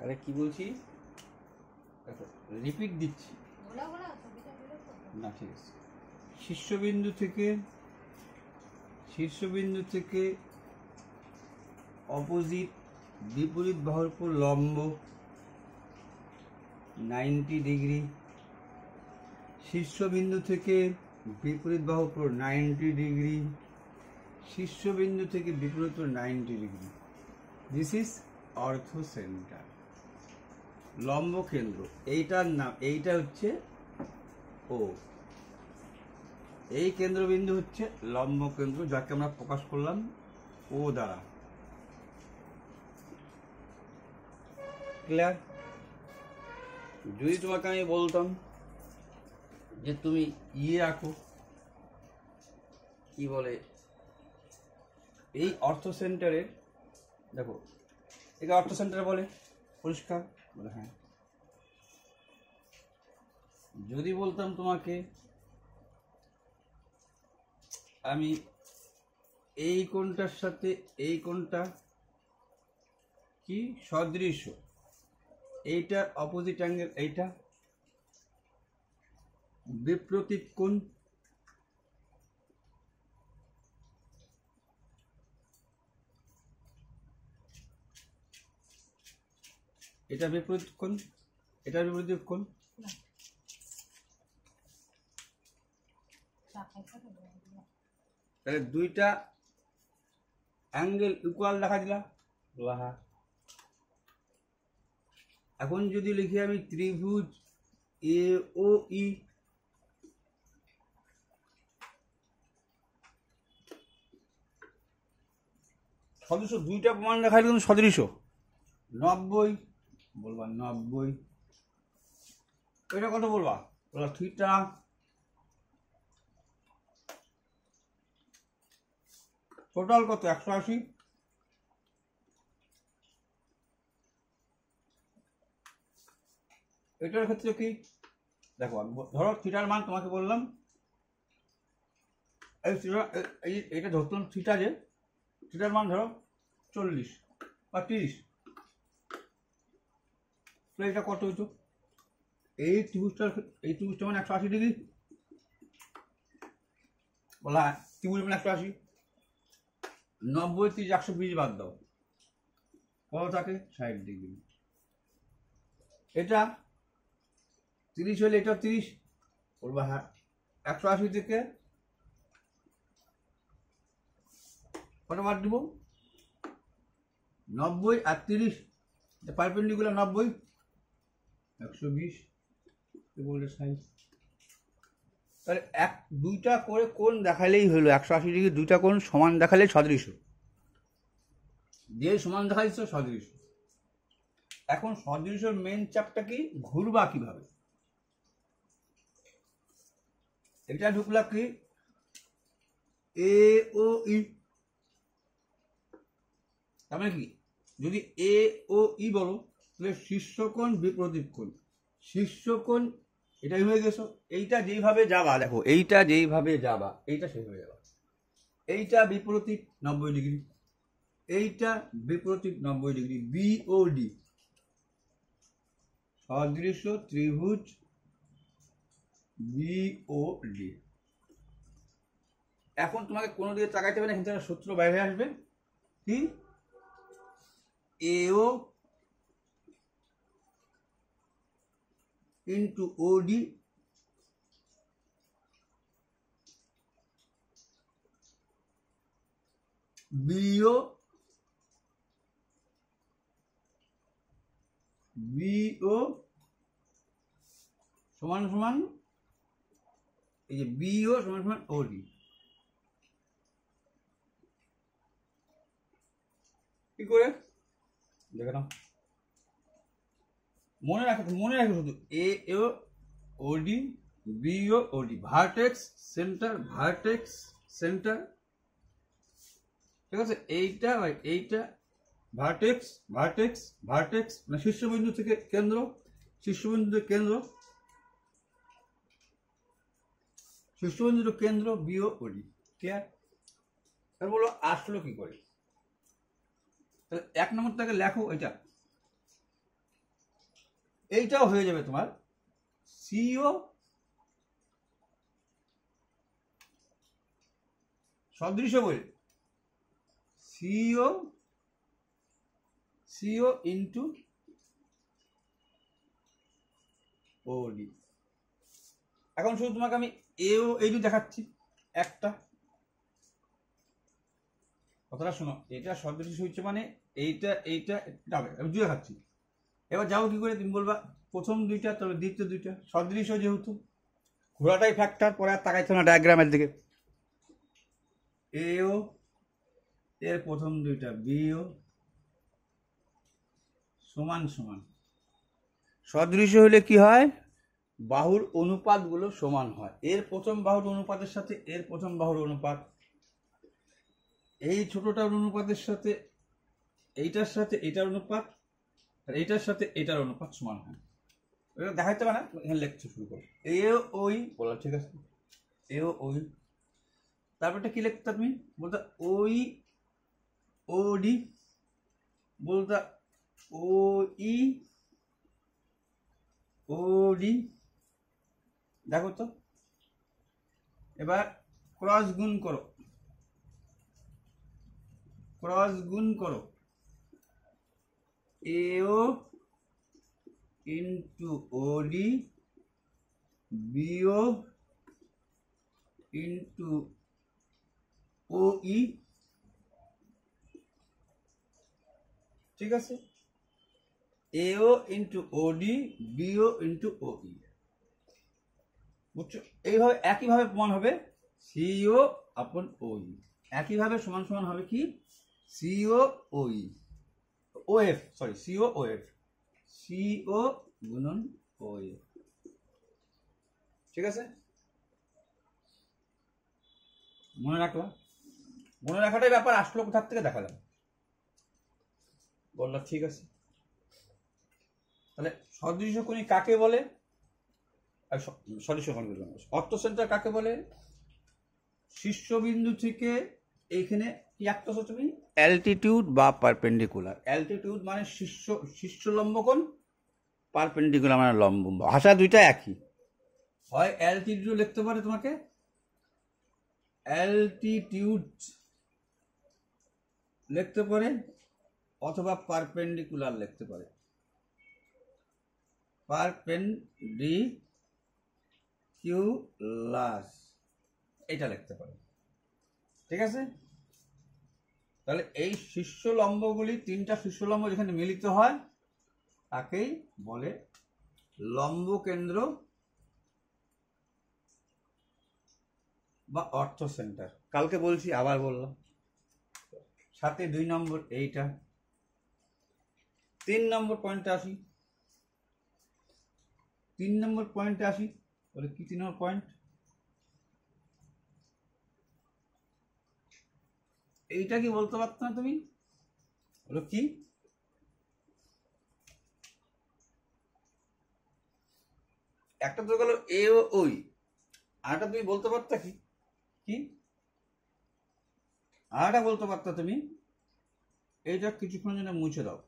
তাহলে কি বলছি, রিপিট দিচ্ছি না, ঠিক আছে। শীর্ষবিন্দু থেকে অপোজিট বিপরীত বাহুর উপর লম্ব 90 ডিগ্রি, শীর্ষবিন্দু থেকে বিপরীত বাহুর উপর 90 ডিগ্রি, শীর্ষবিন্দু থেকে বিপরীত 90 ডিগ্রি। দিস ইজ অর্থ সেন্টার, লম্ব কেন্দ্র। এইটার নাম, এইটা হচ্ছে ও, এই কেন্দ্রবিন্দু হচ্ছে লম্ব কেন্দ্র, যাকে আমরা প্রকাশ করলাম ও দ্বারা। ক্লিয়ার? যদি তোমাকে আমি বলতাম যে তুমি আঁকো, কি বলে, এই অর্থ সেন্টারের, দেখো একে অর্থ সেন্টার বলে, পরিষ্কার বলে হ্যাঁ। যদি বলতাম তোমাকে আমি এই কোণটার সাথে এই কোণটা কি সদৃশ্য, এইটার অপোজিট অ্যাঙ্গেল, এইটা বিপরীত কোণ, এটা বিপরীত কোণ, এটা বিপরীত কোণ। তাহলে দুইটা অ্যাঙ্গেল ইকুয়াল দেখা দিলাম। এখন যদি লিখি আমি ত্রিভুজ এ ও ই, সদৃশ, দুইটা প্রমাণ দেখাই কিন্তু সদৃশ 90 বলবা, 90 এটা কত বলবা, বলবা থিটা টোটাল কত 180। এটার ক্ষেত্রে কি দেখো, ধরো থিটার মান তোমাকে বললাম, এইটা ধরতাম থিটা, যে থিটার মান ধরো 40 বা 30, তো এটা কত হইতো, এই ত্রিভুজটা মানে 180 ডিগ্রি, বলা ত্রিভুজ মানে 180, 90 30 120 বাদ দাও, কত থাকে 60 ডিগ্রি। এটা 30 হলে এটা 30 বলবা হ্যাঁ, 180 থেকে কত বাদ দিব, 90 আর 30, পারপেন্ডিকুলার 90, 120 বললে 60। তাহলে দুইটা করে কোণ দেখালেই হলো 180 ডিগ্রি, দুইটা কোণ সমান দেখালে সদৃশ, যে সমান দেখাইছো সদৃশ। এখন সদৃশের মেন চাপটা কি, ঘুরবা কিভাবে, এটা ঢুকলা কি এ ও ই, তার মানে কি, যদি এ ও ই বলো তাহলে শীর্ষকোণ বিপরীত কোণ, শীর্ষকোণ এটাই হয়ে গেছো, এইটা যেইভাবে যাবা, দেখো এইটা যেইভাবে যাবা এইটা সেইভাবে যাবা, এইটা বিপরীত 90 ডিগ্রি, এইটা বিপরীত 90 ডিগ্রি, বি ও ডি সদৃশ ত্রিভুজ বি ও ডি। এখন তোমাকে কোনো দিকে তাকাইতে হবে না, এখান থেকে সূত্র বাইরে আসবে কি, এও ইন্টু ওডি বিও সমান সমান, এই যে বিও সমান সমান ওডি। কি করে দেখে নাও, মনে রাখো শুধু এ ও ওডি বিও ওডি, ভার্টেক্স সেন্টার, ভার্টেক্স সেন্টার, ঠিক আছে। এইটা এইটা ভার্টেক্স ভার্টেক্স ভার্টেক্স মানে শীর্ষবিন্দু থেকে কেন্দ্র, শীর্ষবিন্দু থেকে কেন্দ্র, শীর্ষবিন্দু কেন্দ্র বিও ওডি। ক্লিয়ার? এবার বলো আসলো কি করে, তাহলে 1 নম্বরটাকে লেখো, এটা এইটাও হয়ে যাবে তোমার সিও সদৃশ বলে সিও সিও ইন্টু ওডি। এখন শুধু তোমাকে আমি এও এইটু দেখাচ্ছি একটা কথাটা শোনো, এটা সদৃশ হচ্ছে মানে এইটা এইটা যাবে, আমি দুই দেখাচ্ছি। এবার যাবো কি করে, তুমি বলবা প্রথম দুইটা তবে দ্বিতীয় দুইটা সদৃশ, যেহেতু ঘোড়াটাই ফ্যাক্টর, পরে আর তাকাইছো না ডায়াগ্রামের দিকে। এও এর প্রথম দুইটা বিও সমান সমান। সদৃশ হলে কি হয়, বাহুর অনুপাতগুলো সমান হয়। এর প্রথম বাহুর অনুপাতের সাথে এর প্রথম বাহুর অনুপাত, এই ছোটটার অনুপাতের সাথে এইটার সাথে এটার অনুপাত, আর এইটার সাথে এটার অনুপাত সমান হয়। এটা দেখাইতে পারে না, এখানে লেখতে শুরু করো এও ওই বললাম, ঠিক আছে এও ওই। তারপরটা কি লিখতে তুমি বলতে ওই ওডি, বলতে ওই ওডি। দেখো তো এবার ক্রস গুণ করো, ক্রস গুণ করো এও ইন্টু ওডি বিও ইন্টু ওই, ঠিক আছে, এও ইন্টু ওডি বিও ইন্টু ওই, বুঝছো? এইভাবে একইভাবে প্রমাণ হবে সিও আপন ওই, একইভাবে সমান সমান হবে কি সিও ওই O F, sorry C O O F, C O গুণন ওএফ, ঠিক আছে? মনে রাখলাম, মনে রাখাটাই ব্যাপার, আসলো কোথার থেকে দেখালাম, বললাম ঠিক আছে। তাহলে সদৃশ কোণী কাকে বলে, সদৃশ কোণ অর্থ সেন্টার কাকে বলে? শীর্ষবিন্দু থেকে এইখানে কি আঁকতেছো তুমি, অ্যালটিটিউড বা পারপেন্ডিকুলার। অ্যালটিটিউড মানে শীর্ষ লম্ব কোণ, পারপেন্ডিকুলার মানে লম্ব। ভাষা দুইটা একই, হয় অ্যালটিটিউড লিখতে পারে তোমাকে, অ্যালটিটিউড লিখতে পারে, অথবা পারপেন্ডিকুলার লিখতে পারে, পারপেন্ডিকুলার এটা লিখতে পারে, ঠিক আছে? তাহলে এই শীর্ষ লম্বগুলি, তিনটা শীর্ষ লম্ব যেখানে মিলিত হয় তাকেই বলে লম্ব কেন্দ্র বা অর্থ সেন্টার। কালকে বলছি, আবার বললাম। সাথে 2 নম্বর এইটা। 3 নম্বর পয়েন্টে আসি, 3 নম্বর পয়েন্টে আসি। বলে কি 3 নম্বর পয়েন্ট, এইটা কি বলতে পারতো না তুমি, বলো কি, একটা তো গেল এ ও ওই, আরেকটা তুমি বলতে পারতা কি কি আরেকটা বলতে পারতা তুমি, এইটা কিছুক্ষণের জন্য মুছে দাও,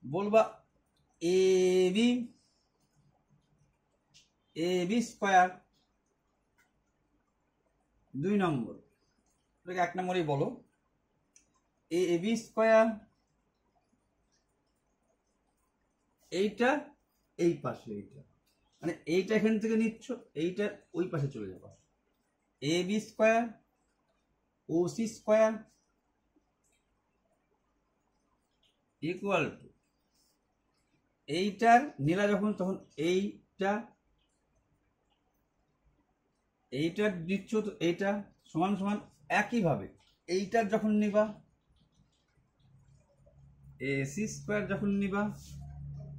বলবা এ বি স্কোয়ার। 2 নম্বর, 1 নম্বরেই বলো এ বি স্কোয়ার, এইটা এই পাশে, এইটা মানে এইটা এখান থেকে নিচ্ছ, এইটা ওই পাশে চলে যাবে, এ বি স্কোয়ার ও সি স্কোয়ার ইকুয়াল টু, এইটার নিলা যখন তখন এইটার দিচ্ছ তো এইটা সমান সমান, একইভাবে এইটার যখন নিবা এ সি স্কোয়ার যখন নিবা,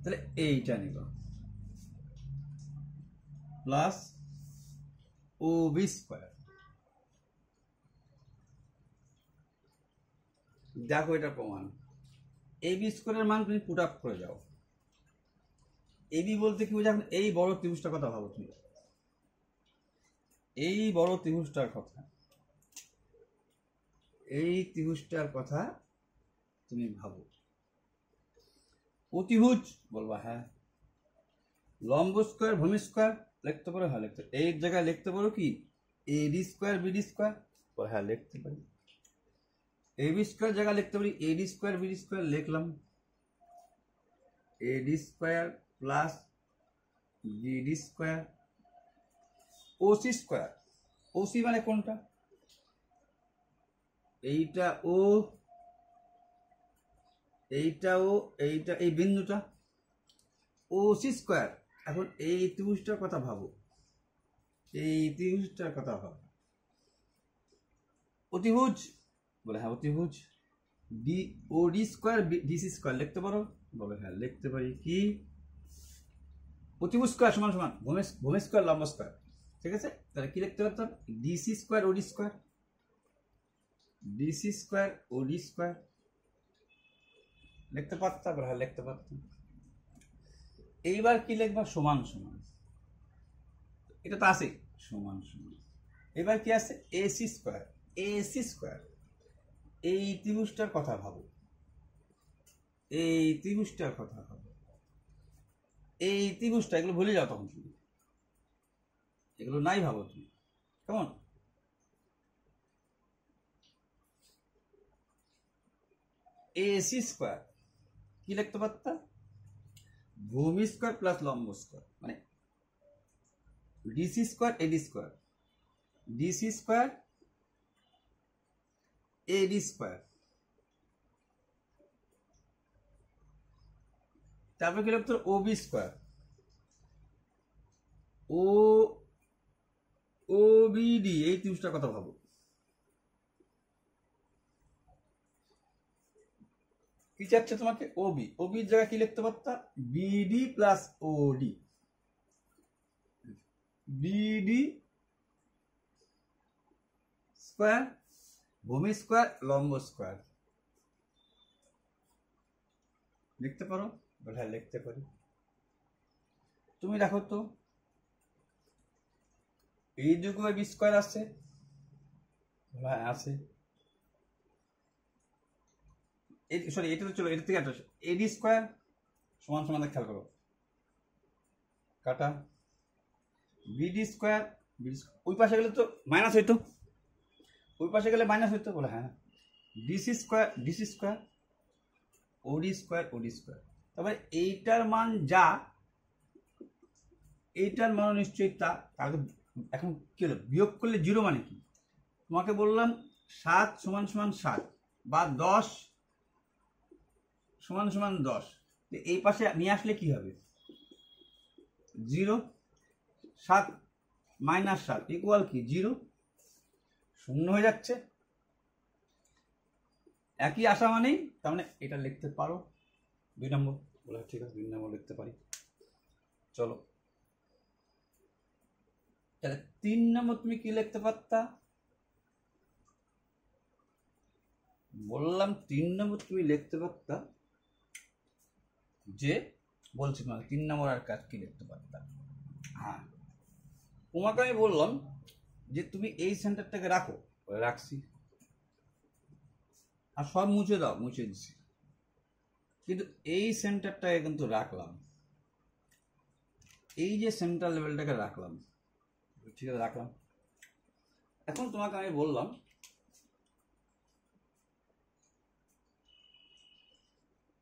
তাহলে এইটা নিবা প্লাস ও বি স্কোয়ার। দেখো এটা প্রমাণ, এ বি স্কোয়ারের মান তুমি পুট আপ করে যাও। এ বি বলতে কি বোঝায়, এই বড় ত্রিভুজটার কথা ভাবো তুমি, এই বড় ত্রিভুজটার কথা, এই ত্রিভুজটার কথা তুমি ভাবো। অতিভুজ বলবা হ্যাঁ। লম্ব স্কোয়ার ভূমি স্কোয়ার লিখতে পারো, হ্যাঁ লিখতে। এই জায়গায় লিখতে পারো কি এডি স্কোয়ার বিডি স্কোয়ার, হ্যাঁ লিখতে পারি। এবি স্কোয়ার জায়গায় লিখতে পারি এডি স্কোয়ার বিডি স্কোয়ার, লিখলাম। এডি square plus BD square. OC square, OC মানে কোনটা? এইটা ও, এইটা ও, এইটা এই বিন্দুটা, ওসি স্কোয়ার। এখন এই ত্রিভুজটার কথা ভাবো, এই ত্রিভুজটার কথা ভাবো। অতিভুজ বলে হ্যাঁ অতিভুজ। ডি ও ডি স্কোয়ার ডিসি স্কোয়ার লিখতে পারো, বলে হ্যাঁ লিখতে পারি। কি অতিভুজ স্কোয়ার সমান সমান ভূমি স্কোয়ার লম্ব স্কোয়ার, ঠিক আছে? তাহলে কি লিখতে পারতাম? ডিসি স্কোয়ার ওডি স্কোয়ার, ডিসি স্কোয়ার ওডি স্কোয়ার লিখতে পারতাম, হ্যাঁ লিখতে পারতাম। এইবার কি লিখবা? সমান সমান, এটা তো আছে সমান সমান। এবার কি আছে? AC square, AC square. এই ত্রিভুজটার কথা ভাবো, এই ত্রিভুজটার কথা ভাবো, এই ত্রিভুজটা। এগুলো ভুলে যাও তখন, তুমি এগুলো নাই ভাবো তুমি, কেমন? এসি স্কোয়ার কি লিখতে পারতাম? ভূমি স্কোয়ার প্লাস লম্ব স্কোয়ার, মানে ডিসি স্কোয়ার এডি স্কোয়ার, ডিসি স্কোয়ার এডি স্কোয়ার। তারপর কি লিখতে? ওবি স্কোয়ার, ও ওবিডি। এই ত্রিভুজটার কথা ভাবো। কি চাচ্ছে তোমাকে? ওবি, ওবির জায়গায় কি লিখতে পারতাম? বিডি প্লাস ওডি, বিডি স্কোয়ার ভূমি স্কোয়ার লম্ব স্কোয়ার লিখতে পারো, হ্যাঁ লিখতে পারি। তুমি দেখো তো এই যুগ বি স্কোয়ার আছে, হ্যাঁ আছে। সরি এটা তো চলো, এটা থেকে এডি স্কোয়ার সমান সমান খেয়াল করো, কাটা। বিডি স্কোয়ার, ওই পাশে গেলে তো মাইনাস হইতো, ওই পাশে গেলে মাইনাস হইতো, বলে হ্যাঁ। ডিসি স্কোয়ার, ডিসি স্কোয়ার ওডি স্কোয়ার, ওডি স্কোয়ার। তারপরে এইটার মান যা, এইটার মান নিশ্চয়ই তা। তাহলে এখন কি হলো? বিয়োগ করলে জিরো মানে কি? তোমাকে বললাম 7 সমান সমান 7 বা 10 সমান সমান 10, এই পাশে নিয়ে আসলে কি হবে? 0। 7 মাইনাস 7 ইকুয়াল কি? 0, শূন্য হয়ে যাচ্ছে। একই আসা মানেই, তার মানে এটা লিখতে পারো 2 নম্বর, বলে ঠিক আছে 2 নম্বর লিখতে পারি। চলো তাহলে 3 নম্বর তুমি কি লিখতে পারতা? বললাম 3 নম্বর তুমি লিখতে পারতা যে, বলছি না 3 নম্বর আর কাজ কি লিখতে পারতা? হ্যাঁ তোমাকে আমি বললাম যে তুমি এই সেন্টারটাকে রাখো, রাখছি। আর সব মুছে দাও, মুছে দিছি, কিন্তু এই সেন্টারটাকে কিন্তু রাখলাম, এই যে সেন্টার লেভেলটাকে রাখলাম, ঠিক আছে রাখলাম। এখন তোমাকে আমি বললাম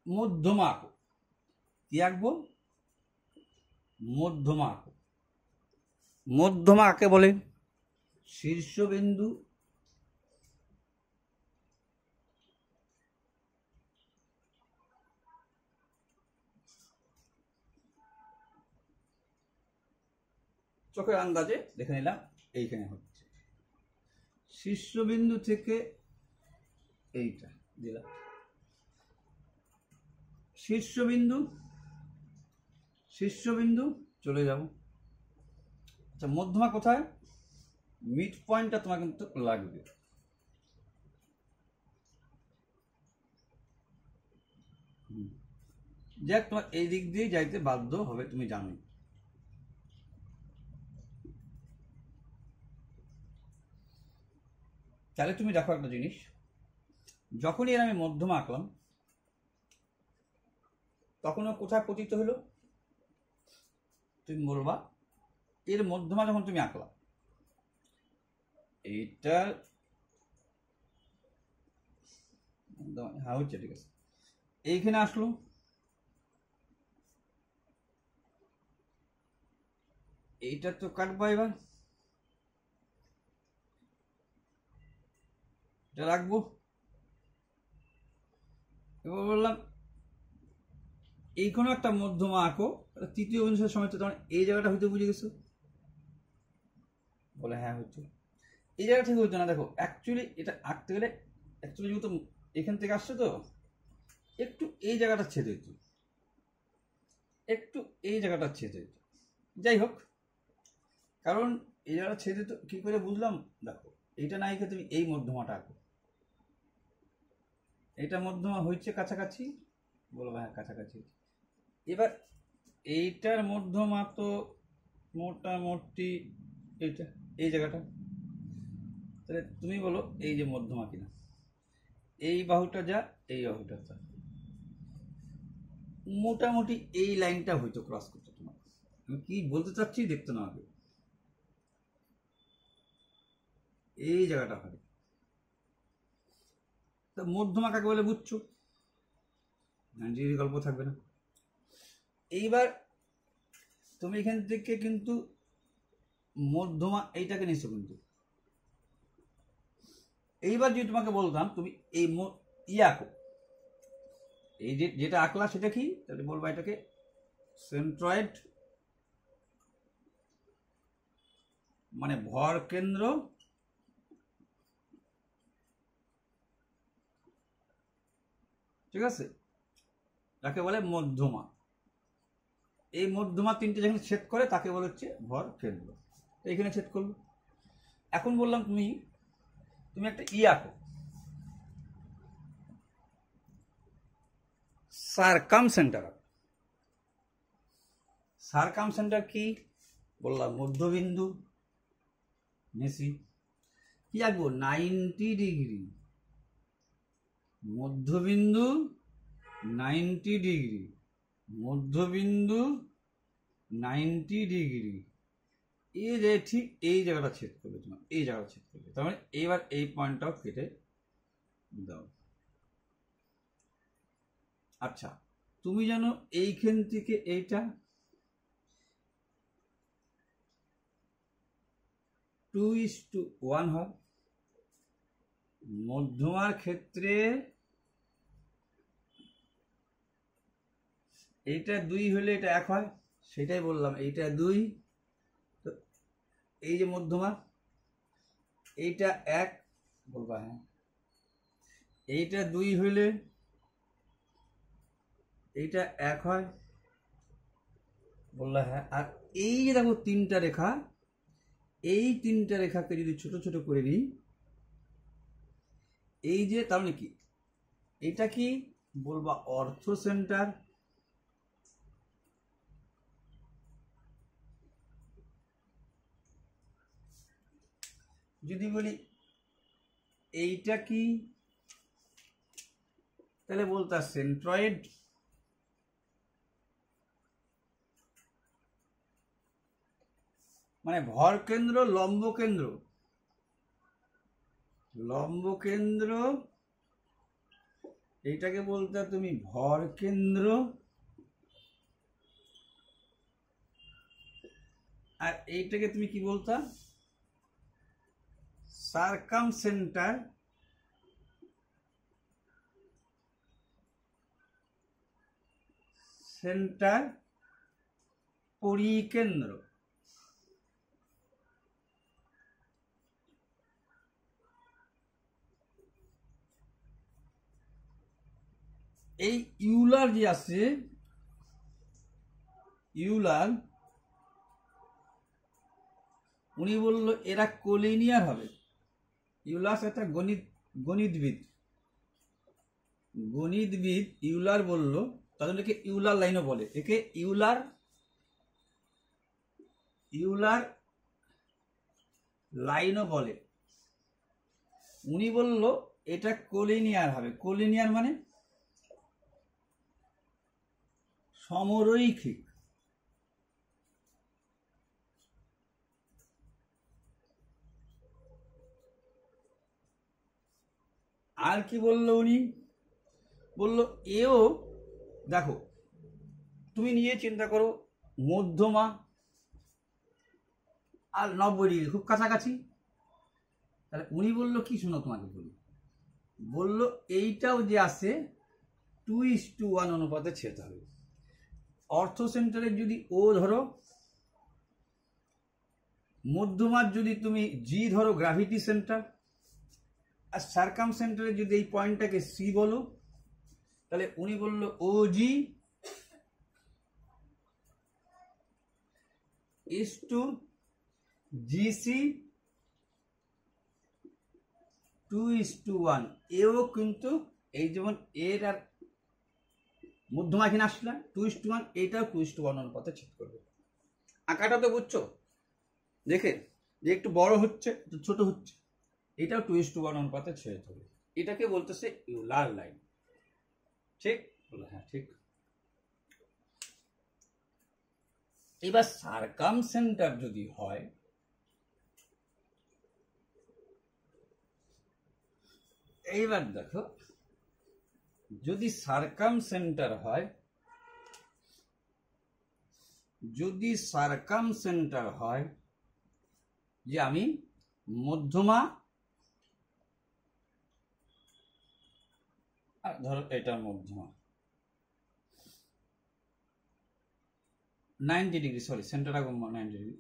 মধ্যমা আঁকো। কি আঁকবো? মধ্যমা আঁকো। মধ্যমা আঁকে বলে শীর্ষবিন্দু চোখের আন্দাজে দেখে নিলাম এইখানে হচ্ছে, শীর্ষবিন্দু থেকে এইটা দিলাম, শীর্ষবিন্দু শীর্ষবিন্দু চলে যাব। আচ্ছা মধ্যমা কোথায়? মিড পয়েন্টটা তোমার কিন্তু লাগবে। যাক তোমার এই দিক দিয়ে যাইতে বাধ্য হবে, তুমি জানোই। তাহলে তুমি দেখো একটা জিনিস, যখনই এর আমি মধ্যমা আঁকলাম, তখন ও কোথায় পতিত হলো? তুমি বলবা এর মধ্যমা যখন তুমি আঁকলা, এইটার হ্যাঁ হচ্ছে, ঠিক আছে, এইখানে আসলো, এইটা তো কাটবা, এবার এটা রাখবো। এবার বললাম এইখানেও একটা মধ্যমা আঁকো, তৃতীয় বিন্দুর সময় তো তোমার এই জায়গাটা হয়তো বুঝে গেছো? বলে হ্যাঁ হচ্ছে। এই জায়গা থেকে হতো না, দেখো অ্যাকচুয়ালি এটা আঁকতে গেলে অ্যাকচুয়ালি যেহেতু এখান থেকে আসছে তো একটু এই জায়গাটা ছেদ হইত, একটু এই জায়গাটা ছেদ হইত। যাই হোক, কারণ এই জায়গাটা ছেদ হইতো কি করে বুঝলাম, দেখো এইটা না এঁকে তুমি এই মধ্যমাটা আঁকো, এইটা মধ্যমা হয়েছে কাছাকাছি, বলবো হ্যাঁ কাছাকাছি। এবার এইটার মধ্যমা তো মোটামুটি এইটা, এই জায়গাটা, তাহলে তুমি বলো এই যে মধ্যমা কিনা, এই বাহুটা যা, এই বাহুটা যা, মোটামুটি এই লাইনটা হয়তো ক্রস করতে। তোমার আমি কি বলতে চাচ্ছি দেখতে না হবে, এই জায়গাটা হবে। তা মধ্যমা কাকে বলে বুঝছো? গল্প থাকবে না। এইবার তুমি এখান থেকে কিন্তু মধ্যমা এইটাকে নিচ্ছ কিন্তু। এইবার যদি তোমাকে বলতাম তুমি এই আঁকো, এই যে যেটা আঁকলা সেটা কি, তাহলে বলবো এটাকে সেন্ট্রয়েড, মানে ভর কেন্দ্র, ঠিক আছে, তাকে বলে মধ্যমা। এই মধ্যমা তিনটে যেখানে ছেদ করে তাকে বলে হচ্ছে ভর কেন্দ্র। এইখানে ছেদ করলো। এখন বললাম তুমি তুমি একটা আঁকো, সারকাম সেন্টার। সারকাম সেন্টার কি বললাম? মধ্যবিন্দু মেসি। কি আঁকবো? 90 ডিগ্রি মধ্যবিন্দু, 90 ডিগ্রি মধ্যবিন্দু, 90 ডিগ্রি, এই যে ঠিক এই জায়গাটা ছেদ করবে, তোমার এই জায়গাটা ছেদ করবে, তার মানে এইবার এই পয়েন্টটাও কেটে দাও। আচ্ছা, তুমি জানো এইখান থেকে এইটা 2:1 হয়। মধ্যমার ক্ষেত্রে এইটা 2 হলে এটা 1 হয়, সেটাই বললাম, এইটা 2, তো এই যে মধ্যমা এইটা 1 বলবা হ্যাঁ, এইটা 2 হইলে এইটা 1 হয়, বললা হ্যাঁ। আর এই যে দেখো তিনটা রেখা, এই তিনটা রেখাকে যদি ছোট ছোট করে নিই, এই যে তার মানে কি এটা কি বলবা? অর্থ সেন্টার। যদি বলি এইটা কি, তাহলে বলতা সেন্ট্রয়েড। মানে ভর কেন্দ্র, লম্ব কেন্দ্র, লম্ব কেন্দ্র, এইটাকে বলতে তুমি ভর কেন্দ্র, আর এইটাকে তুমি কি বলতা? সারকাম সেন্টার, সেন্টার পরিকেন্দ্র। এই ইউলার যে আছে, ইউলার উনি বলল এরা কোলিনিয়ার হবে। ইউলার একটা গণিতবিদ, গণিতবিদ ইউলার বলল, তাদের একে ইউলার লাইনও বলে, একে ইউলার ইউলার লাইনও বলে। উনি বলল এটা কোলিনিয়ার হবে। কোলিনিয়ার মানে সমরৈখিক। আর কি বললো উনি? বললো এও দেখো, তুমি নিজে চিন্তা করো, মধ্যমা আর 90 ডিগ্রি খুব কাছাকাছি। তাহলে উনি বললো কি, শোনো তোমাকে বলি, বললো এইটাও যে আসে 2:1 অনুপাতে ছেদ হবে। অর্থ সেন্টারের যদি ও ধরো, মধ্যমার যদি তুমি জি ধরো গ্র্যাভিটি সেন্টার, আর সার্কাম সেন্টারে যদি এই পয়েন্টটাকে সি বলো, তাহলে উনি বললো ও জি ইস টু জিসি 2:1। এও কিন্তু এই যেমন এর আর মধ্যমা এখানে আসলে 2:1, এইটাও 2:1 অনুপাতে ছেদ করবে। আঁকাটা তো বুঝছো দেখে, যে একটু বড় হচ্ছে একটু ছোট হচ্ছে, এটাও 2:1 অনুপাতে ছেদ হবে। এটাকে বলতেছে ইউলার লাইন। ঠিক? হ্যাঁ ঠিক। এবার সার্কাম সেন্টার যদি হয়, এইবার দেখো, যদি সার্কাম সেন্টার হয়, যদি সার্কাম সেন্টার হয় যে আমি মধ্যমা, ধরো এটা মধ্যমা 90 ডিগ্রি, সরি সেন্টার আগে 90 ডিগ্রি,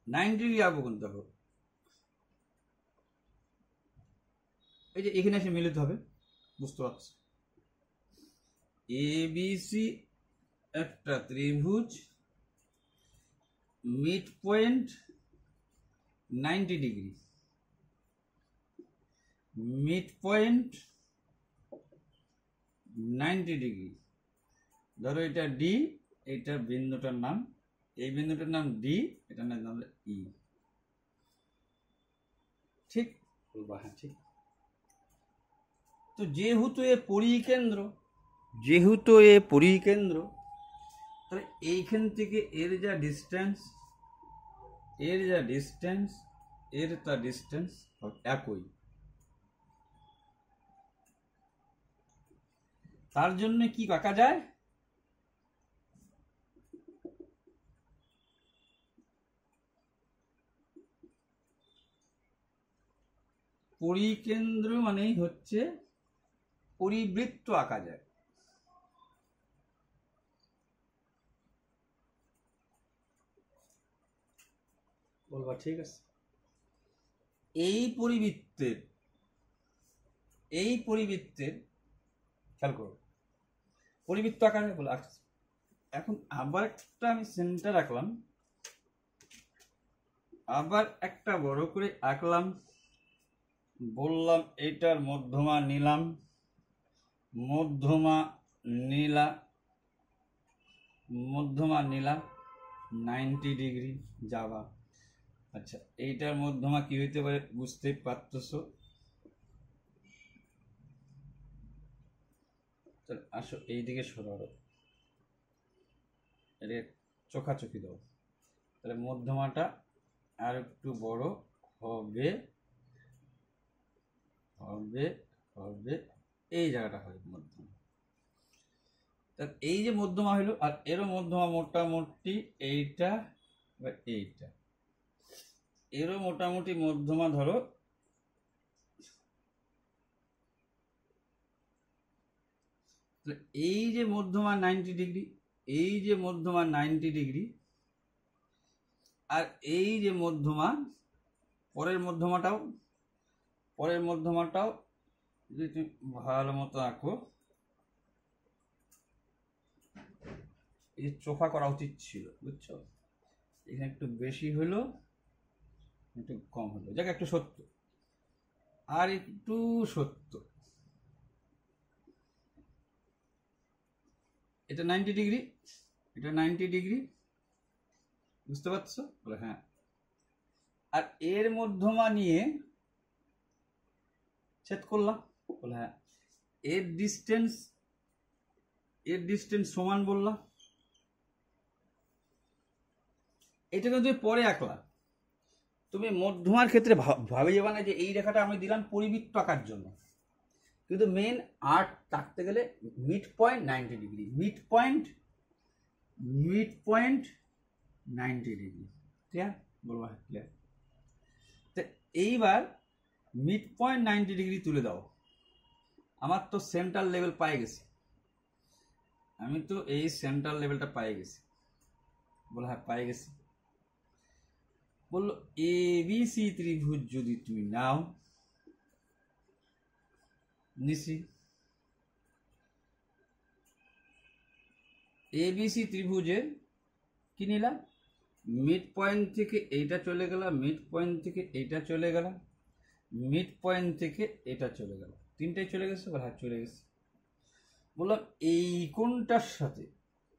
90 ডিগ্রি আগে কিন্তু দেখো এই যে এখানে এসে মিলিত হবে, বুঝতে পারছি। এ বি সি একটা ত্রিভুজ, mid point 90 degree, mid point 90 degree. ধরো এটা ডি, এইটা বিন্দুটার নাম, এই বিন্দুটার নাম ডি, এটার নাম হলো ই। ঠিক বলবা? হ্যাঁ ঠিক। তো যেহেতু এ পরিকেন্দ্র, যেহেতু এ পরিকেন্দ্র, তাহলে এইখান থেকে এর যা ডিস্টেন্স, এর যা ডিস্টেন্স, এর তা ডিস্টেন্স একই। তার জন্য কি আঁকা যায়? পরিকেন্দ্র মানেই হচ্ছে পরিবৃত্ত আঁকা যায়। বলবা ঠিক আছে। এই পরিবৃত্তের, এই পরিবৃত্তের খেয়াল করো, পরিবৃত্ত আকারে বলে। এখন আবার একটা আমি সেন্টার আঁকলাম, আবার একটা বড় করে আঁকলাম, বললাম এইটার মধ্যমা নিলাম, মধ্যমা নীলা, মধ্যমা নীলা 90 ডিগ্রি যাবা। আচ্ছা এইটার মধ্যমা কি হইতে পারে বুঝতেই পারতেছো। আসো এইদিকে সরো, এটা চোখাচোখি দাও, তাহলে মধ্যমাটা আর একটু বড় হবে, হবে হবে এই জায়গাটা হবে মধ্যমা। এই যে মধ্যমা হইলো, আর এরও মধ্যমা মোটামুটি এইটা বা এইটা, এরও মোটামুটি মধ্যমা ধরো এই যে মধ্যমা 90 ডিগ্রি, এই যে মধ্যমা 90 ডিগ্রি, আর এই যে মধ্যমা পরের মধ্যমাটাও, পরের মধ্যমাটাও যদি তুমি ভালো মতো আঁকো, এই যে চোখা করা উচিত ছিল, বুঝছো? এখানে একটু বেশি হলো, একটু কম হলো, যাক একটু সত্য, আর একটু সত্য। এটা 90 ডিগ্রি, এটা 90 ডিগ্রি, বুঝতে পারছো? বলে হ্যাঁ। আর এর মধ্যমা নিয়ে ছেদ করলাম, বলে হ্যাঁ। এর ডিস্টেন্স, এর ডিস্টেন্স সমান বললাম, এটা কিন্তু পরে আঁকলা। তুমি মধ্যমার ক্ষেত্রে ভাবে যাবে না যে এই রেখাটা আমি দিলাম পরিবৃত্ত আঁকার জন্য, কিন্তু মেন আর্ট থাকতে গেলে mid point 90 degree, mid point 90 degree. Clear? বলবো ক্লিয়ার। তো এইবার মিড পয়েন্ট 90 ডিগ্রি তুলে দাও। আমার তো সেন্ট্রাল লেভেল পাই গেছি, আমি তো এই সেন্ট্রাল লেভেলটা পাই গেছি। বলো হ্যাঁ পাই গেছি। বললো এবিসি ত্রিভুজ যদি তুমি নাও, নিছি এবিসি ত্রিভুজের কি নিলাম, মিড পয়েন্ট থেকে এইটা চলে গেল, মিড পয়েন্ট থেকে এইটা চলে গেল, মিড পয়েন্ট থেকে এটা চলে গেল, তিনটাই চলে গেছে। হ্যাঁ চলে গেছে। বললাম এই কোণটার সাথে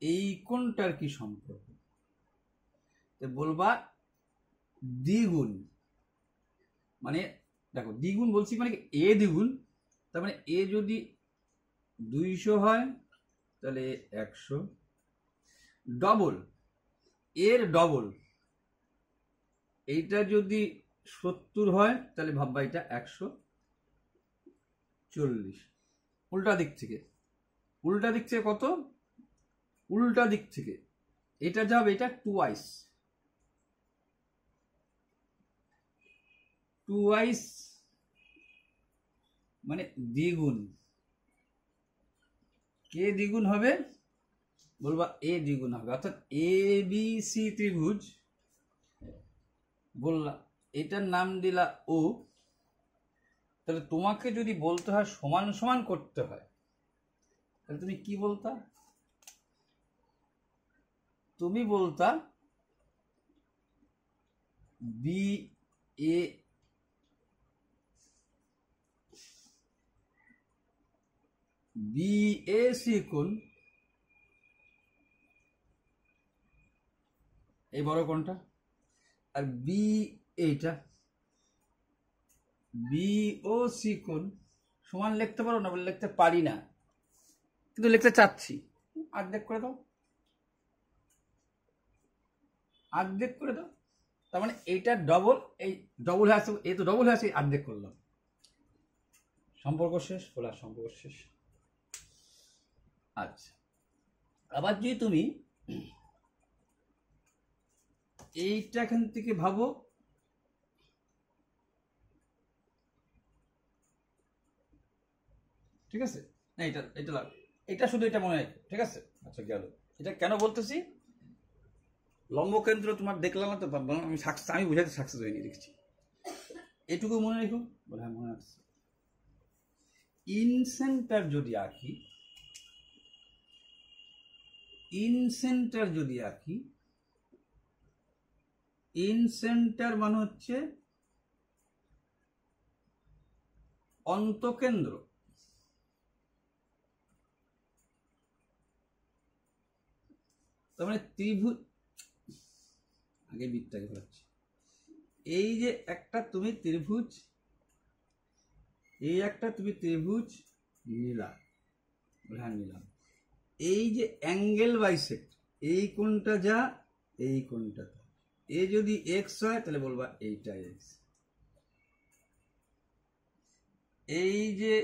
এই কোণটার কি সম্পর্ক, তো বলবা দ্বিগুণ। মানে দেখো দ্বিগুণ বলছি মানে এ দ্বিগুণ, তার মানে এ যদি 200 হয় তাহলে 100, ডবল এর ডবল, এইটা যদি 70 হয় তাহলে ভাববা এটা 140। উল্টা দিক থেকে, উল্টা দিক থেকে কত, উল্টা দিক থেকে এটা যাবে, এটা টুয়াইস, টুয়াইস মানে দ্বিগুণ। কে দ্বিগুণ হবে, বলবা এ দ্বিগুণ হবে। অর্থাৎ এ বি সি ত্রিভুজ বললা, এটার নাম দিলা ও। তাহলে তোমাকে যদি বলতে হয় সমান সমান করতে হয়, তাহলে তুমি কি বলতা, তুমি বলতা বি এ বিএসি কোণ, এই বড় কোণটা, আর বি এইটা বিওসি কোণ সমান লিখতে পারো না, বলে লিখতে পারি না, কিন্তু লিখতে চাচ্ছি। অর্ধেক করে দাও, অর্ধেক করে দাও। তার মানে এইটা ডবল, এই ডবল হয়ে আসছে, এই তো ডবল হয়ে আসছে, অর্ধেক করলাম, সম্পর্ক শেষ। বলা সম্পর্ক শেষ। আচ্ছা, আবার যদি তুমি এইটা এখান থেকে ভাবো, ঠিক আছে না, এটা এটা এটা শুধু এটা মনে রাখো, ঠিক আছে। আচ্ছা গেল। এটা কেন বলতেছি, লম্বকেন্দ্র তোমার দেখলাম না তো, আমি আমি বুঝাতে সাকসেস হয়নি, দেখছি। এটুকু মনে রেখো। বলে হ্যাঁ মনে রাখছি। ইন সেন্টার যদি আঁকি, ইন সেন্টার যদি আঁকি, ইন সেন্টার মানে হচ্ছে অন্তকেন্দ্র। তার মানে ত্রিভুজ, আগে বৃত্তাকে বলাচ্ছি, এই যে একটা তুমি ত্রিভুজ, এই একটা তুমি ত্রিভুজ নিলাম, হ্যাঁ নিলাম। এই যে অ্যাঙ্গেল বাইসেক্ট, এই কোণটা যা এই কোণটা তা, এ যদি এক্স হয় তাহলে বলবা এইটা এক্স, এই যে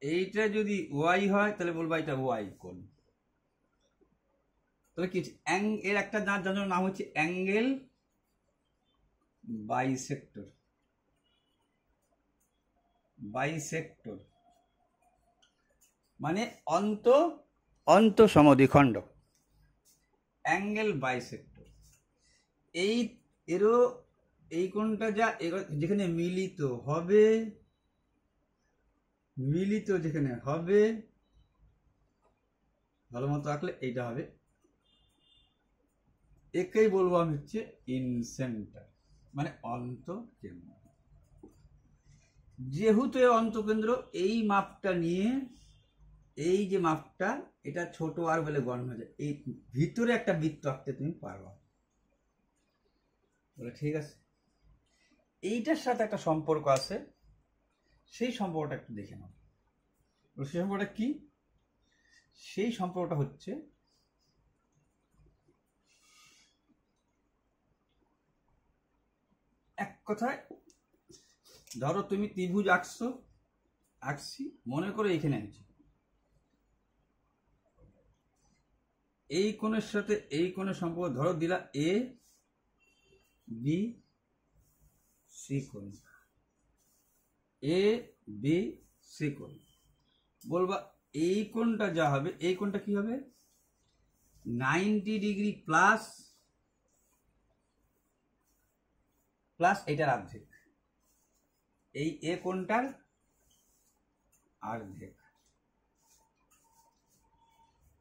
এইটা যদি ওয়াই হয় তাহলে বলবা এটা ওয়াই কোণ। তাহলে কি এর একটা নাম হচ্ছে অ্যাঙ্গেল বাইসেক্টর, বাইসেক্টর মানে অন্ত সমদ্বিখণ্ড, অ্যাঙ্গেল বাইসেক্টর। এই এরও এই কোণটা যা যেখানে মিলিত হবে, মিলিত যেখানে হবে, ভালো মতো আঁকলে এইটা হবে, একেই বলবো আমি হচ্ছে ইন সেন্টার, মানে অন্তকেন্দ্র। যেহেতু অন্তকেন্দ্র, এই মাপটা নিয়ে, এই যে মাপটা, এটা ছোট আর বলে গণ্য হয়ে যায়, এই ভিতরে একটা বৃত্ত আঁকতে তুমি পারবা। বলে ঠিক আছে। এইটার সাথে একটা সম্পর্ক আছে, সেই সম্পর্কটা একটু দেখে নাও। সেই সম্পর্কটা কি, সেই সম্পর্কটা হচ্ছে এক কথায়, ধরো তুমি ত্রিভুজ আঁকছি, মনে করো এইখানে আঁকছি, এই কোণের সাথে এই কোণের সম্পর্ক ধরো দিলা এ বি সি কোণ, এ বি সি কোণ, বলবা এই কোণটা যা হবে, এই কোণটা কি হবে, 90 ডিগ্রি প্লাস এইটার অর্ধেক, এই এ কোণটার অর্ধেক।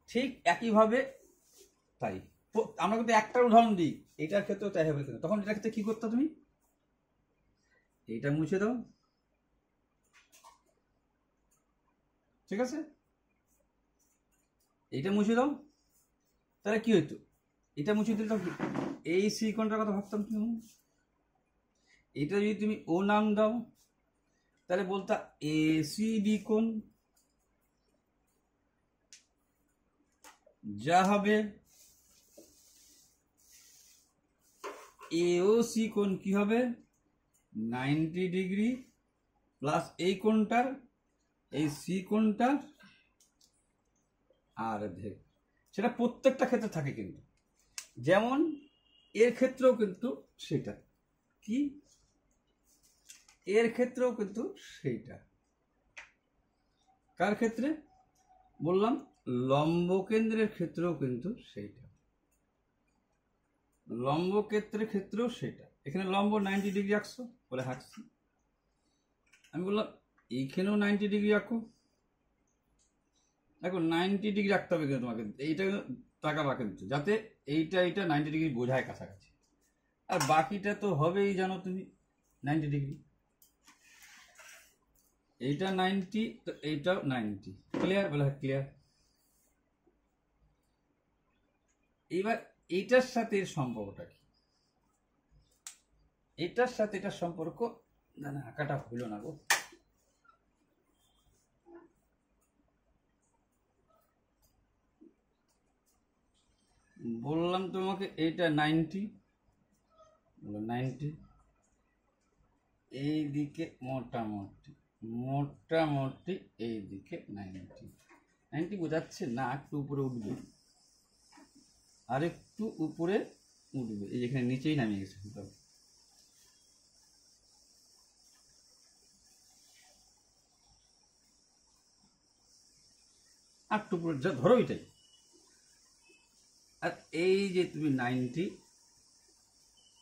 ঠিক একইভাবে তাই আমরা কিন্তু একটা উদাহরণ দিই, এটার ক্ষেত্রেও তাই হবে, তখন এটার ক্ষেত্রে কি করতে তুমি, এইটা মুছে দাও, ঠিক আছে, এইটা মুছে দাও, তাহলে কি হইতো, এটা মুছে দিলে এই সি কোণটার কথা ভাবতাম তুমি, এটা যদি তুমি ও নাম দাও তাহলে বলতা এ সি বি কোণ, যা হবে এও সি কোণ কি হবে 90 ডিগ্রি প্লাস এই কোণটার, এই সি কোণটার অর্ধেক। সেটা প্রত্যেকটা ক্ষেত্রে থাকে কিন্তু, যেমন এর ক্ষেত্রেও কিন্তু সেটা কি, এর ক্ষেত্রেও কিন্তু সেইটা, কার ক্ষেত্রে বললাম, লম্ব কেন্দ্রের ক্ষেত্রেও কিন্তু সেইটা, লম্ব ক্ষেত্রেও সেটা। এখানে লম্ব 90 ডিগ্রি আঁকছো, বলে হাঁকছি, আমি বললাম এইখানেও 90 ডিগ্রি আঁকো, দেখো 90 ডিগ্রি রাখতে হবে কিন্তু তোমাকে, এইটা তাকাবা কিন্তু যাতে এইটা 90 ডিগ্রি বোঝায় কাছাকাছি, আর বাকিটা তো হবেই জানো তুমি 90 ডিগ্রি, এইটা 90 তো এইটাও 90, ক্লিয়ার, বলে ক্লিয়ার। এবার এইটার সাথে এর সম্পর্কটা কি, এটার সাথে এটার সম্পর্ক, না না আঁকাটা হইল না গো, বললাম তোমাকে এইটা 90, 90 এই দিকে মোটামুটি এই দিকে 90 বোঝাচ্ছে না, একটু উপরে উঠবে, আর একটু উপরে উঠবে, এই যেখানে নিচেই নামিয়ে গেছে, আর একটু উপরে যা ধরো এটাই, আর এই যে তুমি 90,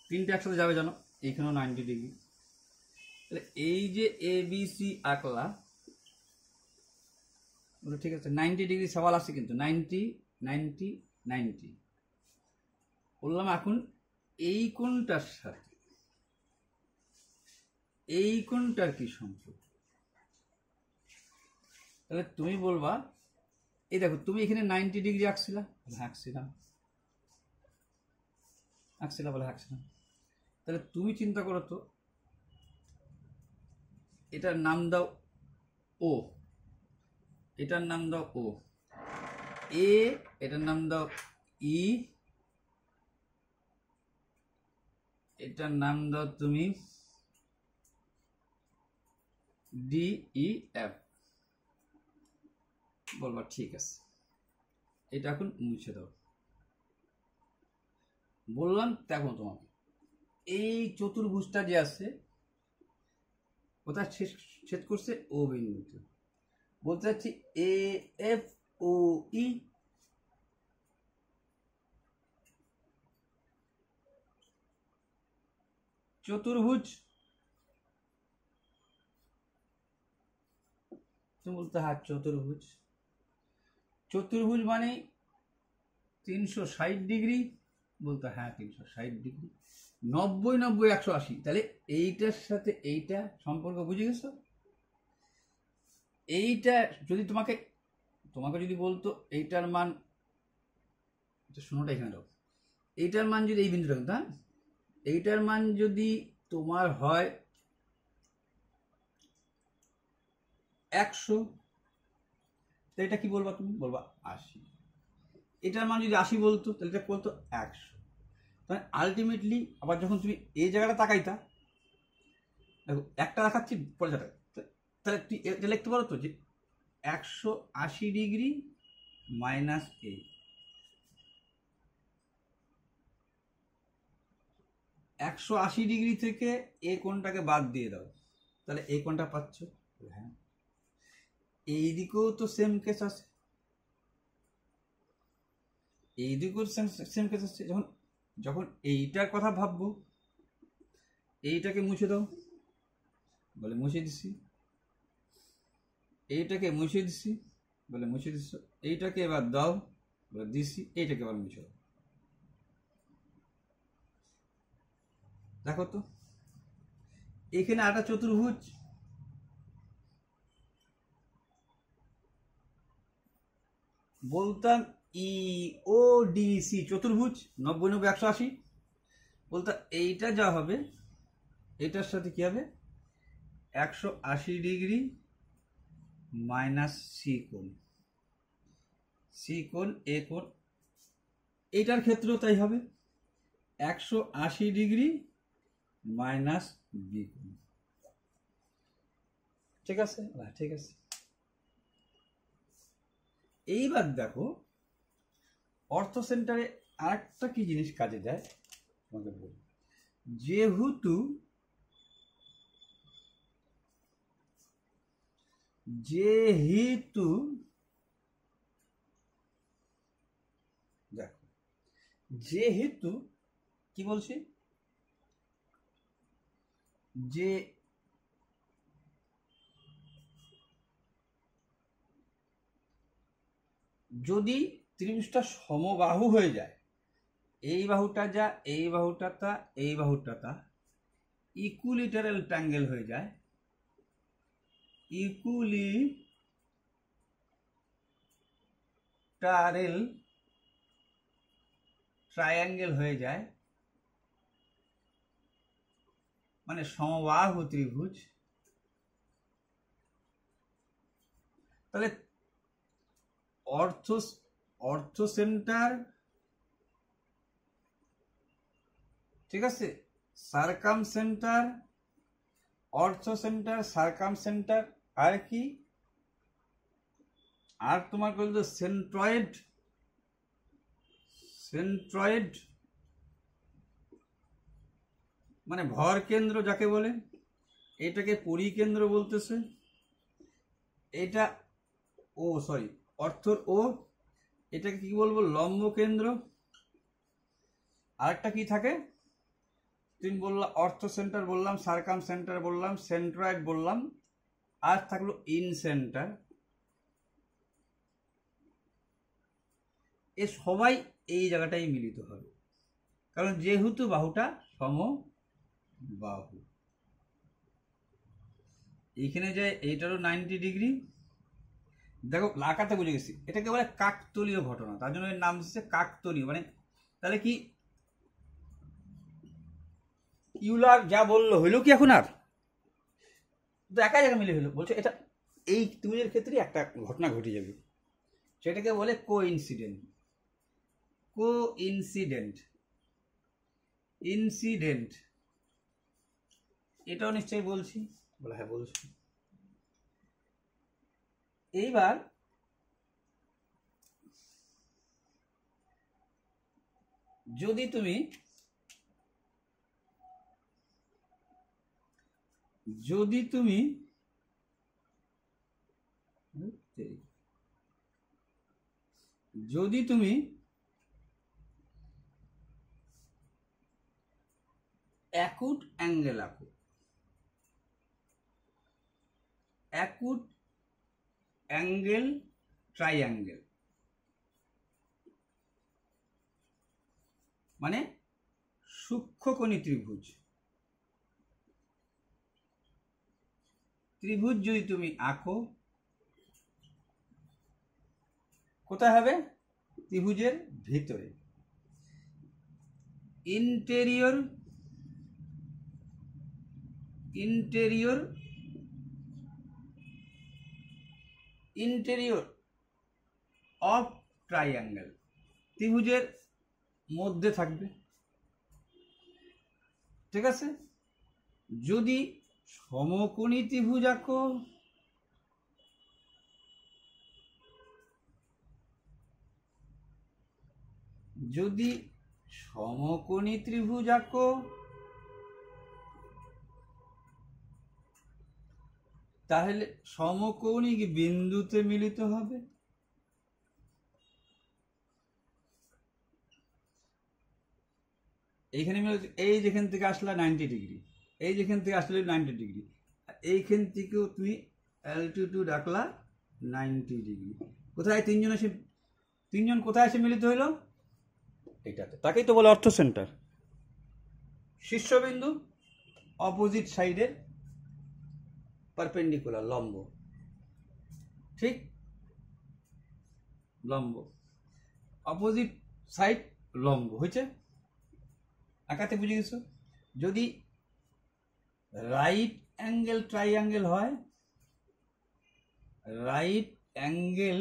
তিনটে একসাথে যাবে জানো, এইখানেও 90 ডিগ্রি, তাহলে এই যে এ বি সি আঁকলা, ঠিক আছে, 90 ডিগ্রি সওয়াল আছে কিন্তু, 90 90 90 বললাম। এখন এই কোণটার সাথে এই কোণটার কি সম্পর্ক, তাহলে তুমি বলবা, এই দেখো তুমি এখানে 90 ডিগ্রি আঁকছিলা, বলে হাঁকছিলাম, তাহলে তুমি চিন্তা করো তো, এটার নাম দাও ও, এটার নাম দাও ও, এ এটার নাম দাও ই, এটার নাম দাও তুমি ডি ই এফ, বলবা ঠিক আছে, এটা এখন মুছে দাও। বললাম দেখো তোমাকে এই চতুর্ভুজটা যে আছে কোথায় ছেদ করছে, ও বিন্দুতে, বলতে চাচ্ছি এ এফ ও ই, চতুর্ভুজ, তুমি বলতে হ্যাঁ চতুর্ভুজ মানে 360 ডিগ্রি, বলতে হ্যাঁ 360 ডিগ্রি, 90 90 180, তাহলে এইটার সাথে এইটা সম্পর্ক বুঝে গেছো। এইটা যদি তোমাকে যদি বলতো এইটার মান, শোনোটা এখানে দাও, এইটার মান যদি এই বিন্দুটা, হ্যাঁ এইটার মান যদি তোমার হয় 100, তো এটা কি বলবা তুমি? বলবা 80। এটার মান যদি 80 বলতো তাহলে এটা বলতো 100। তাহলে আলটিমেটলি আবার যখন তুমি এই জায়গাটা তাকাইতা, দেখো একটা দেখাচ্ছি পরে যাটা, তাহলে তুই এটা লিখতে পারো তো যে 180 ডিগ্রি মাইনাস এ। 180 ডিগ্রি থেকে এ কোণটাকে বাদ দিয়ে দাও, তাহলে এই কোণটা পাচ্ছ। হ্যাঁ, এই দিকেও তো সেম কেস আছে, এই দিকেও সেম কেস আছে। যখন যখন এইটার কথা ভাববো, এইটাকে মুছে দাও, বলে মুছে দিছি। এইটাকে মুছে দিছি, বলে মুছে দিচ্ছ। এইটাকে এবার দাও, বলে দিছি। এইটাকে এবার মুছে দাও। দেখো তো এখানে একটা চতুর্ভুজ, বলতাম ই ও ডি সি চতুর্ভুজ 90 90 180, বলতাম এইটা যা হবে এটার সাথে কি হবে 180 ডিগ্রি মাইনাস সি কোণ, সি কোণ এ কোণ। এইটার ক্ষেত্রেও তাই হবে 180 ডিগ্রি মাইনাস বি কোণ। ঠিক আছে? ঠিক আছে। এইবার দেখো অর্থ সেন্টারে আরেকটা কি জিনিস কাজে দেয় তোমাকে বলি। যেহেতু দেখো যেহেতু কি বলছি, যে যদি ত্রিভুজটা সমবাহু হয়ে যায়, এই বাহুটা যা, এই বাহুটা তা, এই বাহুটা তা, ইকুইলিটারাল ট্রায়াঙ্গেল হয়ে যায়, ইকুইলিটারাল ট্রায়াঙ্গেল হয়ে যায়, মানে সমবাহু ত্রিভুজ, তাহলে অর্থ সেন্টার, ঠিক আছে, সার্কাম সেন্টার, অর্থ সেন্টার, সার্কাম সেন্টার, আর কি, আর তোমার বলতো সেন্ট্রয়েড, সেন্ট্রয়েড মানে ভর কেন্দ্র যাকে বলে, এটাকে পরিকেন্দ্র বলতেছে। এটা ও সরি অর্থর ও, এটাকে কি বলবো লম্ব কেন্দ্র। আরেকটা কি থাকে তুমি বললাম অর্থ সেন্টার বললাম, সার্কাম সেন্টার বললাম, সেন্ট্রয়েড বললাম, আর থাকলো ইন সেন্টার। এ সবাই এই জায়গাটাই মিলিত হবে, কারণ যেহেতু বাহুটা সমবাহু। এইখানে যায় এইটারও 90 ডিগ্রি। দেখো লাকাতে বুঝে গেছি, এটাকে বলে কাকতলীয় ঘটনা, তার জন্য এর নাম দিচ্ছে কাকতলীয়। মানে তাহলে কি ইউলার যা বললো হইলো কি এখন আর তো একা জায়গা মিলে হইলো, বলছে এটা এই ত্রিভুজের ক্ষেত্রে একটা ঘটনা ঘটে যাবে, সেটাকে বলে কোইনসিডেন্ট। কোইনসিডেন্ট, ইনসিডেন্ট, এটাও নিশ্চয়ই বলছি, বলে হ্যাঁ বলছি। এইবার যদি তুমি যদি তুমি যদি তুমি অ্যাকুট অ্যাঙ্গেল আঁকো, অ্যাকুট অ্যাঙ্গেল ট্রাইঅ্যাঙ্গেল, মানে সূক্ষ্মকোণী ত্রিভুজ, ত্রিভুজ যদি তুমি আঁকো কোথায় হবে ত্রিভুজের ভিতরে, interior, interior, interior of triangle, ত্রিভুজের মধ্যে থাকবে। ঠিক আছে, যদি সমকোণী ত্রিভুজ আঁকো, যদি সমকোণী ত্রিভুজ আঁকো তাহলে সমকৌণিক বিন্দুতে মিলিত হবে। এইখানে এই যেখান থেকে আসলা 90 ডিগ্রি, এই যেখান থেকে আসলে 90 ডিগ্রি, এইখান থেকেও তুমি অ্যালটিটিউড রাখলা 90 ডিগ্রি। কোথায় তিনজন কোথায় এসে মিলিত হইল? এটাতে, তাকেই তো বলে অর্থ সেন্টার। শীর্ষবিন্দু অপোজিট সাইডের পারপেন্ডিকুলার, লম্ব, ঠিক, লম্ব, অপোজিট সাইড লম্ব হয়েছে। আঁকাতে বুঝে গেছো? যদি রাইট অ্যাঙ্গেল ট্রাইঅ্যাঙ্গেল হয়, রাইট অ্যাঙ্গেল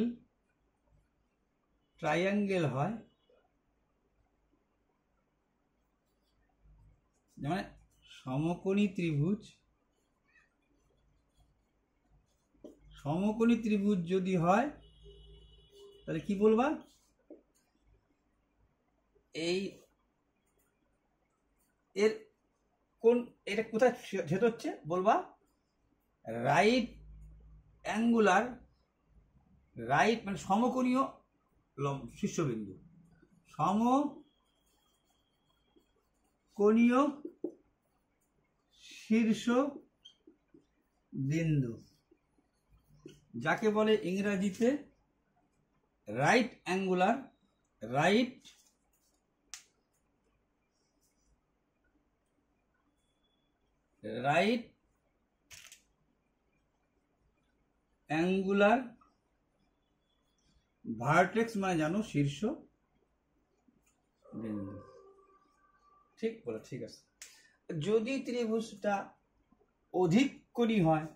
ট্রাইঅ্যাঙ্গেল হয়, মানে সমকোণী ত্রিভুজ, সমকোণী ত্রিভুজ যদি হয় তাহলে কি বলবা? এই এর কোন, এটা কোথায় ছেদ হচ্ছে বলবা? রাইট অ্যাঙ্গুলার, রাইট মানে সমকোণীয় শীর্ষবিন্দু, সমকোণীয় শীর্ষ বিন্দু, যাকে বলে ইংরেজিতে right angular, right right angular vertex, মানে জানো শীর্ষ বিন্দু। ঠিক বলো, ঠিক আছে। যদি ত্রিভুজটা অধিক কোণী হয়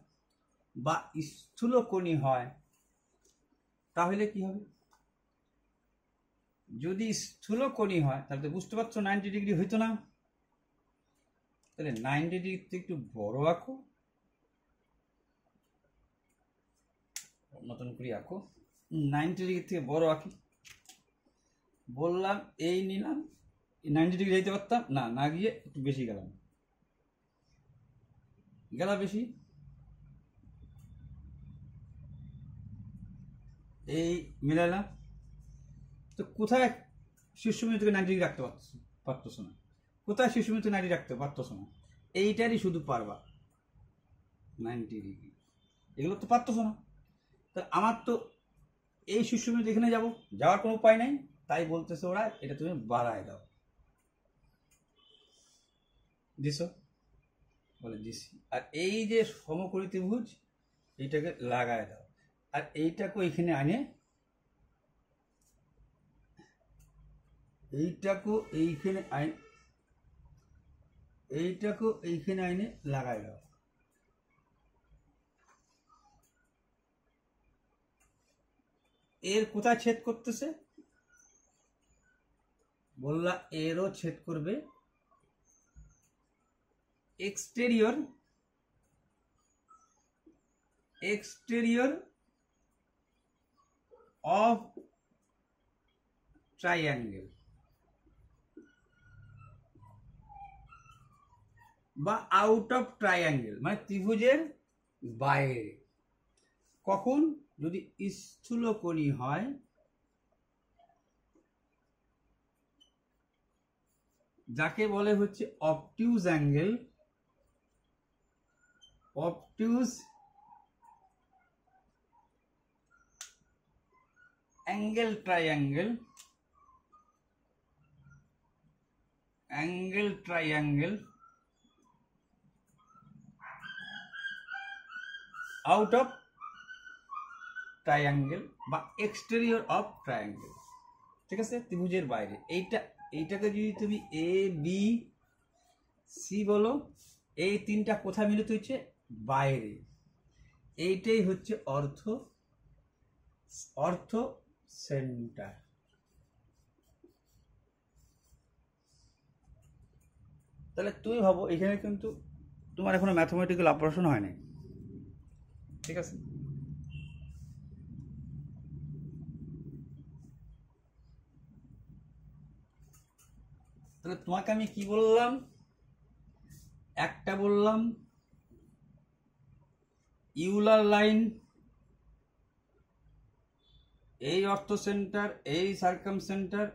বা স্থূলকোণী হয় তাহলে কি হবে? যদি স্থূলকোণী হয় তাহলে তো বুঝতে পারছো 90 ডিগ্রি হইতো না, তাহলে 90 ডিগ্রিতে একটু বড় আঁকো, নতুন করে আঁকো, 90 ডিগ্রি থেকে বড় আঁকি। বললাম এই নিলাম, 90 ডিগ্রি যাইতে পারতাম না, না গিয়ে একটু বেশি গেলাম, বেশি, এই মিলাইলাম। তো কোথায় শীর্ষবিন্দু থেকে 90 ডিগ্রি রাখতে পারতো না? কোথায় শীর্ষবিন্দু থেকে 90 রাখতে পারতো না? এইটারই শুধু পারবা 90 ডিগ্রি, এগুলো তো পারতো না। তা আমার তো এই শীর্ষবিন্দু এখানে যাওয়ার কোনো উপায় নাই, তাই বলতেছে ওরা এটা তুমি বাড়ায় দাও। দিছো? বলে দিছি। আর এই যে সমকোণী ত্রিভুজ এইটাকে লাগায় দাও, আর এইটাকে এখানে আনে, এইটাকেও এইখানে এইটাকেও এইখানে আইনে লাগাই দাও। এর কোথায় ছেদ করতেছে? বললা এরও ছেদ করবে এক্সটেরিয়র অফ ট্রাইঅ্যাঙ্গেল বা আউট অফ ট্রাইঅ্যাঙ্গেল, মানে ত্রিভুজের বাইরে। কখন? যদি স্থূলকোণী হয়, যাকে বলে হচ্ছে obtuse angle, obtuse angle triangle, angle triangle out of triangle বা এক্সটেরিয়র অফ ট্রাইঅ্যাঙ্গেল। ঠিক আছে, ত্রিভুজের বাইরে। এইটাকে যদি তুমি এ বি সি বলো, এই তিনটা কোথায় মিলিত হচ্ছে? বাইরে। এইটাই হচ্ছে অর্থ সেন্টার। তাহলে তুমি ভাবো এখানে কিন্তু তোমার এখনো ম্যাথমেটিক্যাল অপারেশন হয় নাই, ঠিক আছে? তাহলে তোমাকে আমি কি বললাম, একটা বললাম ইউলার লাইন, এই অর্থ সেন্টার, এই সার্কাম সেন্টার,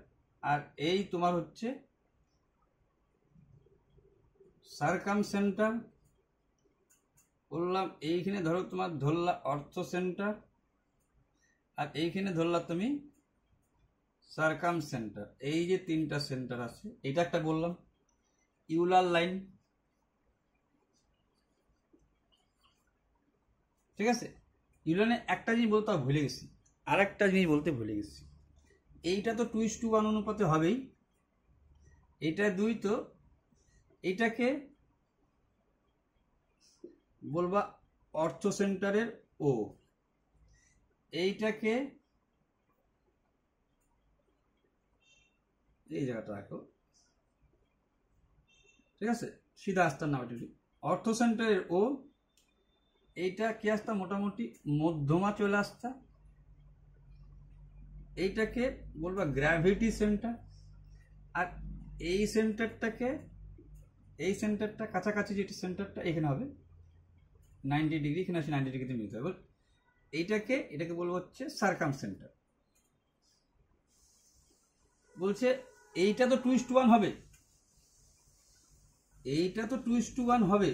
আর এই তোমার হচ্ছে সার্কাম সেন্টার। বললাম এইখানে ধরো তোমার ধরলা অর্থ সেন্টার, আর এইখানে ধরলা তুমি সার্কাম সেন্টার। এই যে তিনটা সেন্টার আছে, এটা একটা বললাম ইউলার লাইন, ঠিক আছে? ইউলারে একটা জিনিস বলতে ভুলে গেছি, আর একটা জিনিস বলতে ভুলে গেছি। এইটা তো 2:1 অনুপাতে হবেই, এটা 2, তো এইটাকে বলবা অর্থ সেন্টারের ও, এইটাকে এই জায়গাটা রাখো, ঠিক আছে? সিধা আসতাম না, অর্থ সেন্টারের ও, এইটা কি আসতা মোটামুটি মধ্যমা চলে আসতা, এইটাকে বলবা গ্র্যাভিটি সেন্টার। আর এই সেন্টারটাকে, এই সেন্টারটা কাছাকাছি যেটা সেন্টারটা এখানে হবে 90 ডিগ্রি, এখানে আসে 90 ডিগ্রিতে মিলতে হবে। এটাকে বলবো হচ্ছে সার্কাম সেন্টার। বলছে এইটা তো 2:1 হবে, এইটা তো 2:1 হবে।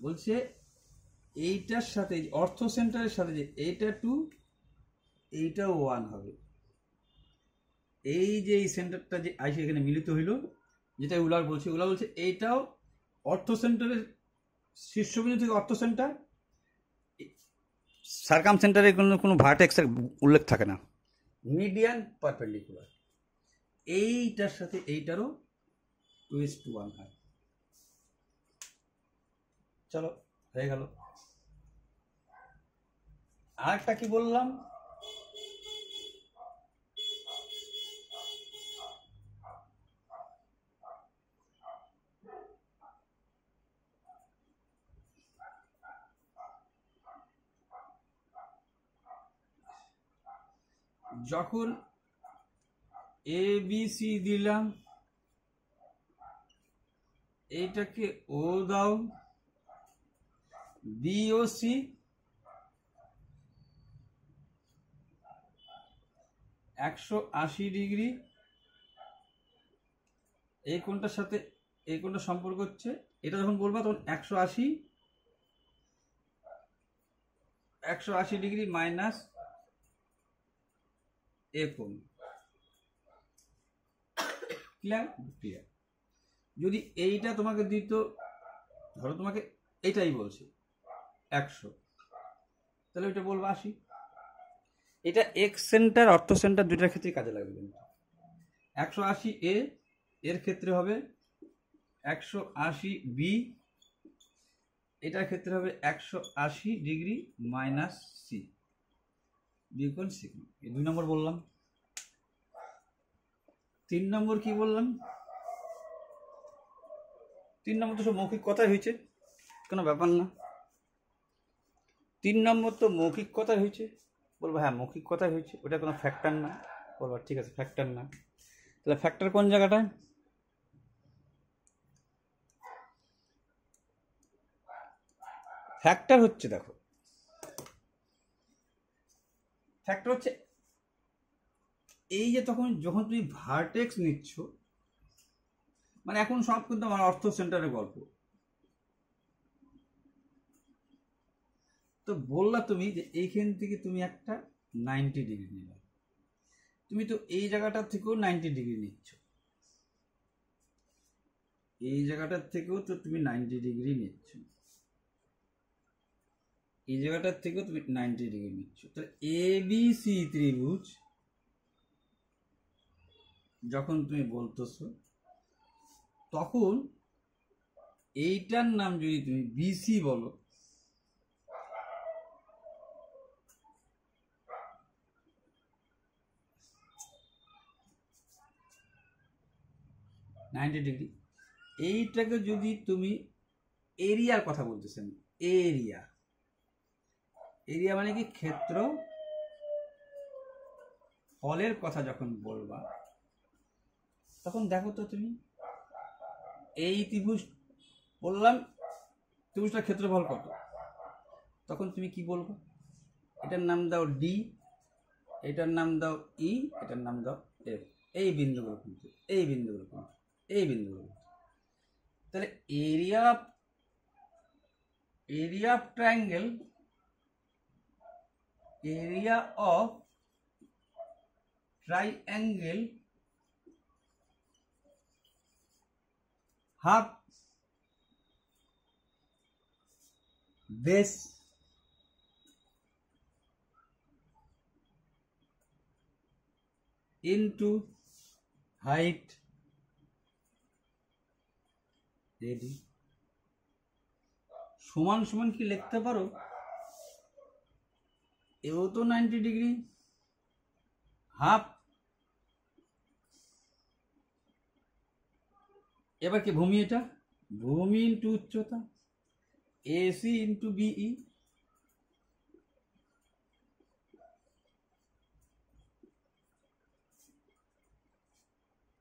বলছে এইটার সাথে অর্থ সেন্টারের সাথে যে এইটা 2, এইটাও 1 হবে। এই যে এই সেন্টারটা যে আইসে এখানে মিলিত হইল, যেটা উলার বলছে এইটাও অর্থ সেন্টারের শীর্ষবিন্দু থেকে অর্থ সেন্টার, সার্কাম সেন্টারে কোনো ভার্টেক্সের উল্লেখ থাকে না, মিডিয়ান পারপেন্ডিকুলার। এইটার সাথে এইটারও 2:1 হয়। চলো হয়ে গেল। আর একটা কি বললাম, যখন এ বি সি দিলাম, এইটাকে ও দাও, বি ও সি, 180 ডিগ্রি, এই কোণটার সাথে এই কোণটা সম্পর্ক হচ্ছে, এটা যখন বলবা তখন 180 ডিগ্রি মাইনাস এ কোণ। ক্লিয়ার? যদি এইটা তোমাকে দিত, ধরো তোমাকে এইটাই বলছে 100, তাহলে ওইটা বলবো 80। এটা এক্স সেন্টার অর্থ সেন্টার দুইটার ক্ষেত্রে কাজে লাগবে। কিন্তু 180 এ এর ক্ষেত্রে হবে 180 বি, এটার ক্ষেত্রে হবে 180 ডিগ্রি মাইনাস সি, বিকোণ সি। এই 2 নম্বর বললাম। 3 নম্বর কি বললাম? 3 নম্বর তো সব মৌখিক কথাই হয়েছে, কোনো ব্যাপার না। 3 নম্বর তো মৌখিক কথাই হয়েছে। বলবো হ্যাঁ মৌখিক কথাই হয়েছে, ওটা কোনো ফ্যাক্টর না। বলবো ঠিক আছে ফ্যাক্টর না। তাহলে ফ্যাক্টর কোন জায়গাটায়? ফ্যাক্টর হচ্ছে, দেখো ফ্যাক্টর হচ্ছে এই যে যখন তুমি ভার্টেক্স নিচ্ছ, মানে এখন সব কিন্তু আমার অর্থ সেন্টারের গল্প। তো বললা তুমি যে এইখান থেকে তুমি একটা 90 ডিগ্রি নিলে, তুমি তো এই জায়গাটার থেকেও 90 ডিগ্রি নিচ্ছ, এই জায়গাটার থেকেও তো তুমি 90 ডিগ্রি নিচ্ছ, এই জায়গাটার থেকেও তুমি 90 ডিগ্রি নিচ্ছ। তাহলে এ বি সি ত্রিভুজ যখন তুমি বলতেছো, তখন এইটার নাম যদি তুমি বিসি বলো, 90 ডিগ্রি। এইটাকে যদি তুমি এরিয়ার কথা বলতেছেন, এরিয়া, এরিয়া মানে কি ক্ষেত্র ফলের কথা যখন বলবা তখন দেখো তো তুমি এই ত্রিভুজ বললাম, ত্রিভুজটার ক্ষেত্রফল কত, তখন তুমি কি বলবো? এটার নাম দাও ডি, এটার নাম দাও ই, এটার নাম দাও এফ। এই বিন্দুগুলো কিন্তু, এই বিন্দুগুলো কিন্তু, এই বিন্দুগুলো। তাহলে area of triangle, area of triangle half base into height ready সমান সমান কি লিখতে পারো? এও তো 90 ডিগ্রি, হাফ, এবার কি ভূমি, এটা ভূমি ইন্টু উচ্চতা, এসি ইন্টু বিই,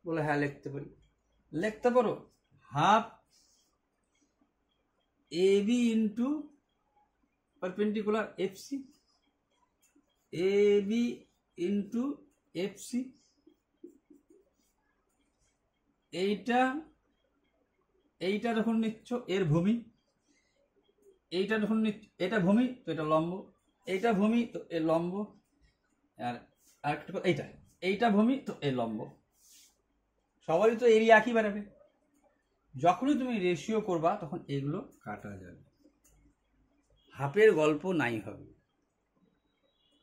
বলে হ্যাঁ লিখতে পারি। লিখতে পারো half A B into perpendicular FC, A B into FC. এইটা যখন নিচ্ছ এর ভূমি, এইটা যখন নিচ্ছ, এটা ভূমি তো এটা লম্ব, এইটা ভূমি তো এর লম্ব, আর আরেকটা এইটা ভূমি তো এর লম্ব। সবারই তো এরিয়া একই বেরোবে। যখনই তুমি রেশিও করবা তখন এগুলো কাটা যাবে, হাফের গল্প নাই হবে।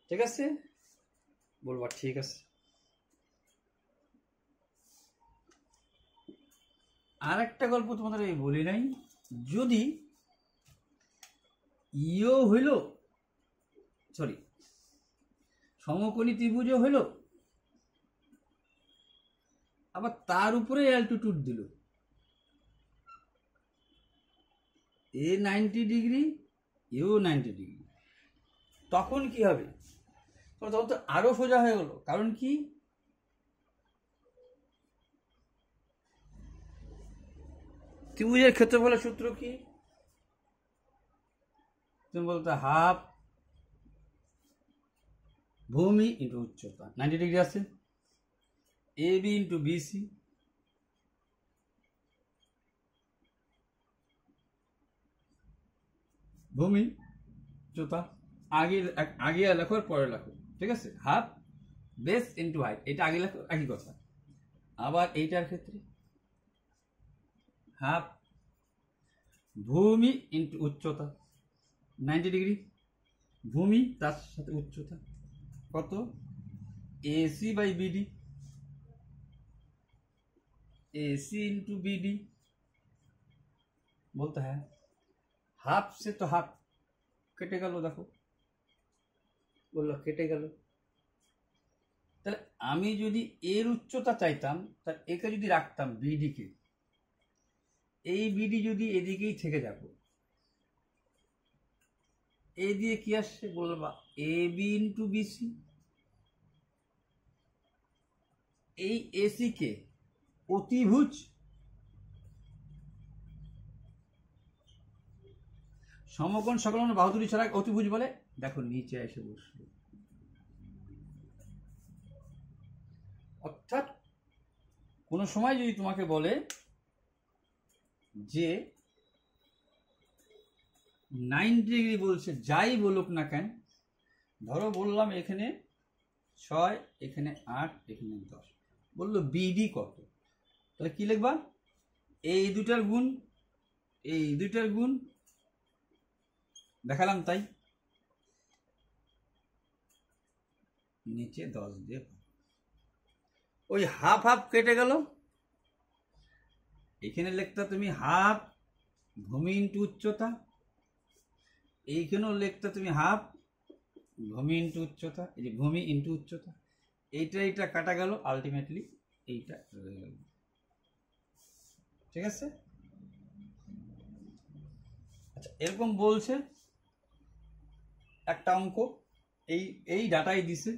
ঠিক আছে, বলবা ঠিক আছে। আর একটা গল্প তোমাদের এই বলি নাই, যদি ইও হইল, সরি সমকোণী ত্রিভুজও হইল, আবার তার উপরে অ্যালটিটিউড দিল, এ 90 ডিগ্রি, এও 90 ডিগ্রি, তখন কি হবে? তখন তো আরো সোজা হয়ে গেল। কারণ কি? ত্রিভুজের ক্ষেত্রফলের সূত্র কি? তুমি বলতে হাফ ভূমি ইন্টু উচ্চতা, 90 ডিগ্রি আছে, এ বি ইন্টু বিসি, ভূমি উচ্চতা, আগে লেখো পরে লেখো, ঠিক আছে? হাফ বেস ইন্টু হাইট, এটা আগে লেখো, একই কথা। আবার এইটার ক্ষেত্রে হাফ ভূমি ইন্টু উচ্চতা, 90 ডিগ্রি, ভূমি তার সাথে উচ্চতা কত, AC by BD, AC into B D. बोलता है हाफ से तो हाफ केटे गल, देखो बोलो केटे गल। তাহলে আমি যদি এর উচ্চতা চাইতাম, তাহলে একে যদি রাখতাম বিডি কে, এই বিডি যদি এদিকেই থেকে যাবো, এ দিয়ে কি আসছে বলবা এ বি ইন্টু বিসি, এই এসি কে অতিভুজ সমকোণ সকলন বাহু দুটি ছাড়া অতিভুজ বলে। দেখো নিচে এসে বসলো, অর্থাৎ কোন সময় যদি তোমাকে বলে যে 90 ডিগ্রি বলছে, যাই বলুক না কেন, ধরো বললাম এখানে 6, এখানে 8, এখানে 10, বললো বিডি কত, তাহলে কি লিখবা? এই দুটার গুণ, এই দুটার গুণ, দেখালাম তাই, নিচে 10 দিয়ে ওই হাফ হাফ কেটে গেল। এখানে লিখতা তুমি হাফ ভূমি ইন্টু উচ্চতা, এইখানেও লিখতা তুমি হাফ ভূমি ইন্টু উচ্চতা, এই যে ভূমি ইন্টু উচ্চতা, এইটা কাটা গেল, আলটিমেটলি এইটা রয়ে গেল। ঠিক আছে। আচ্ছা, এরকম বলছে একটা অঙ্ক, এই এই ডাটাই দিছে,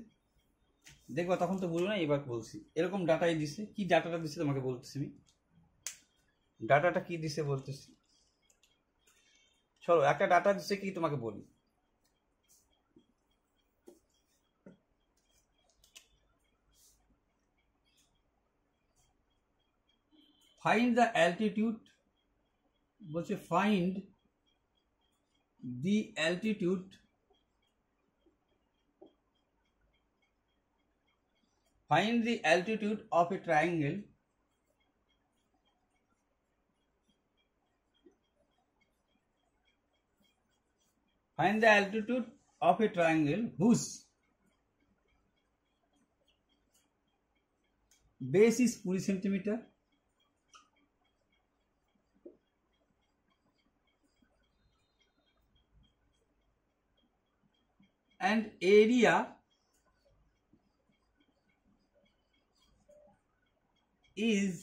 দেখবা তখন তো বলবো না, এবার বলছি। এরকম ডাটাই দিছে, কি ডাটাটা দিছে তোমাকে বলতেছি আমি, ডাটাটা কি দিছে বলতেছি। চলো একটা ডাটা দিছে কি তোমাকে বলি। ফাইন্ড দ্য অ্যালটিটিউড, বলছে find the altitude find the altitude of a triangle find the altitude of a triangle whose base is 20 centimeter and area is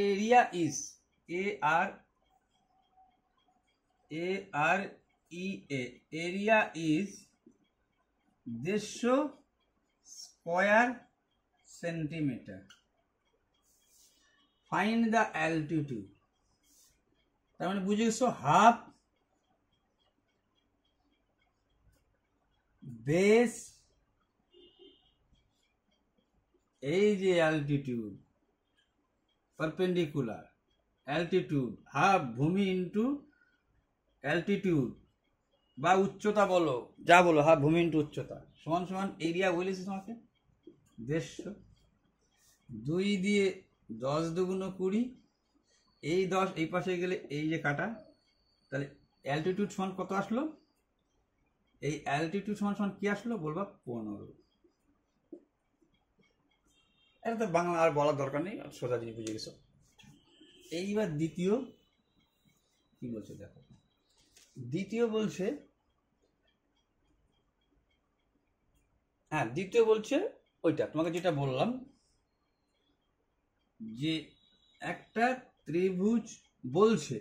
area is 150 square centimeter. Find the altitude, তার মানে বুঝে গেছো half base, এই যে altitude perpendicular, altitude half ভূমি into altitude বা উচ্চতা বলো যা বলো, হাফ ভূমি ইন্টু উচ্চতা সমান সমান এরিয়া বলেছি তোমাকে 150, 2 দিয়ে 10 দুগুণ 20, এই 10 এই পাশে গেলে এই যে কাটা, তাহলে অ্যালটিটিউড সমান কত আসলো, এই অ্যালটিটিউড সমান সমান কি আসলো বলবা 15। এটা তো বাংলা আর বলার দরকার নেই, সোজা জিনিস বুঝে গেছো। এইবার দ্বিতীয় কি বলছে দেখো, দ্বিতীয় বলছে, হ্যাঁ দ্বিতীয় বলছে ওইটা তোমাকে যেটা বললাম যে একটা ত্রিভুজ বলছে,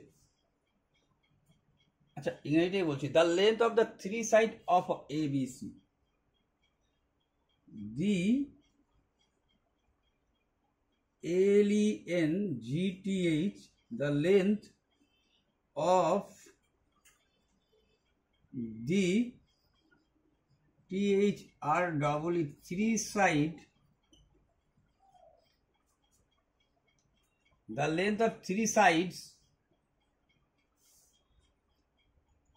আচ্ছা ইংরেজিটাই বলছি, the length of the three side of A B C, the LENGTH, the length of the THREE three side, the length of three sides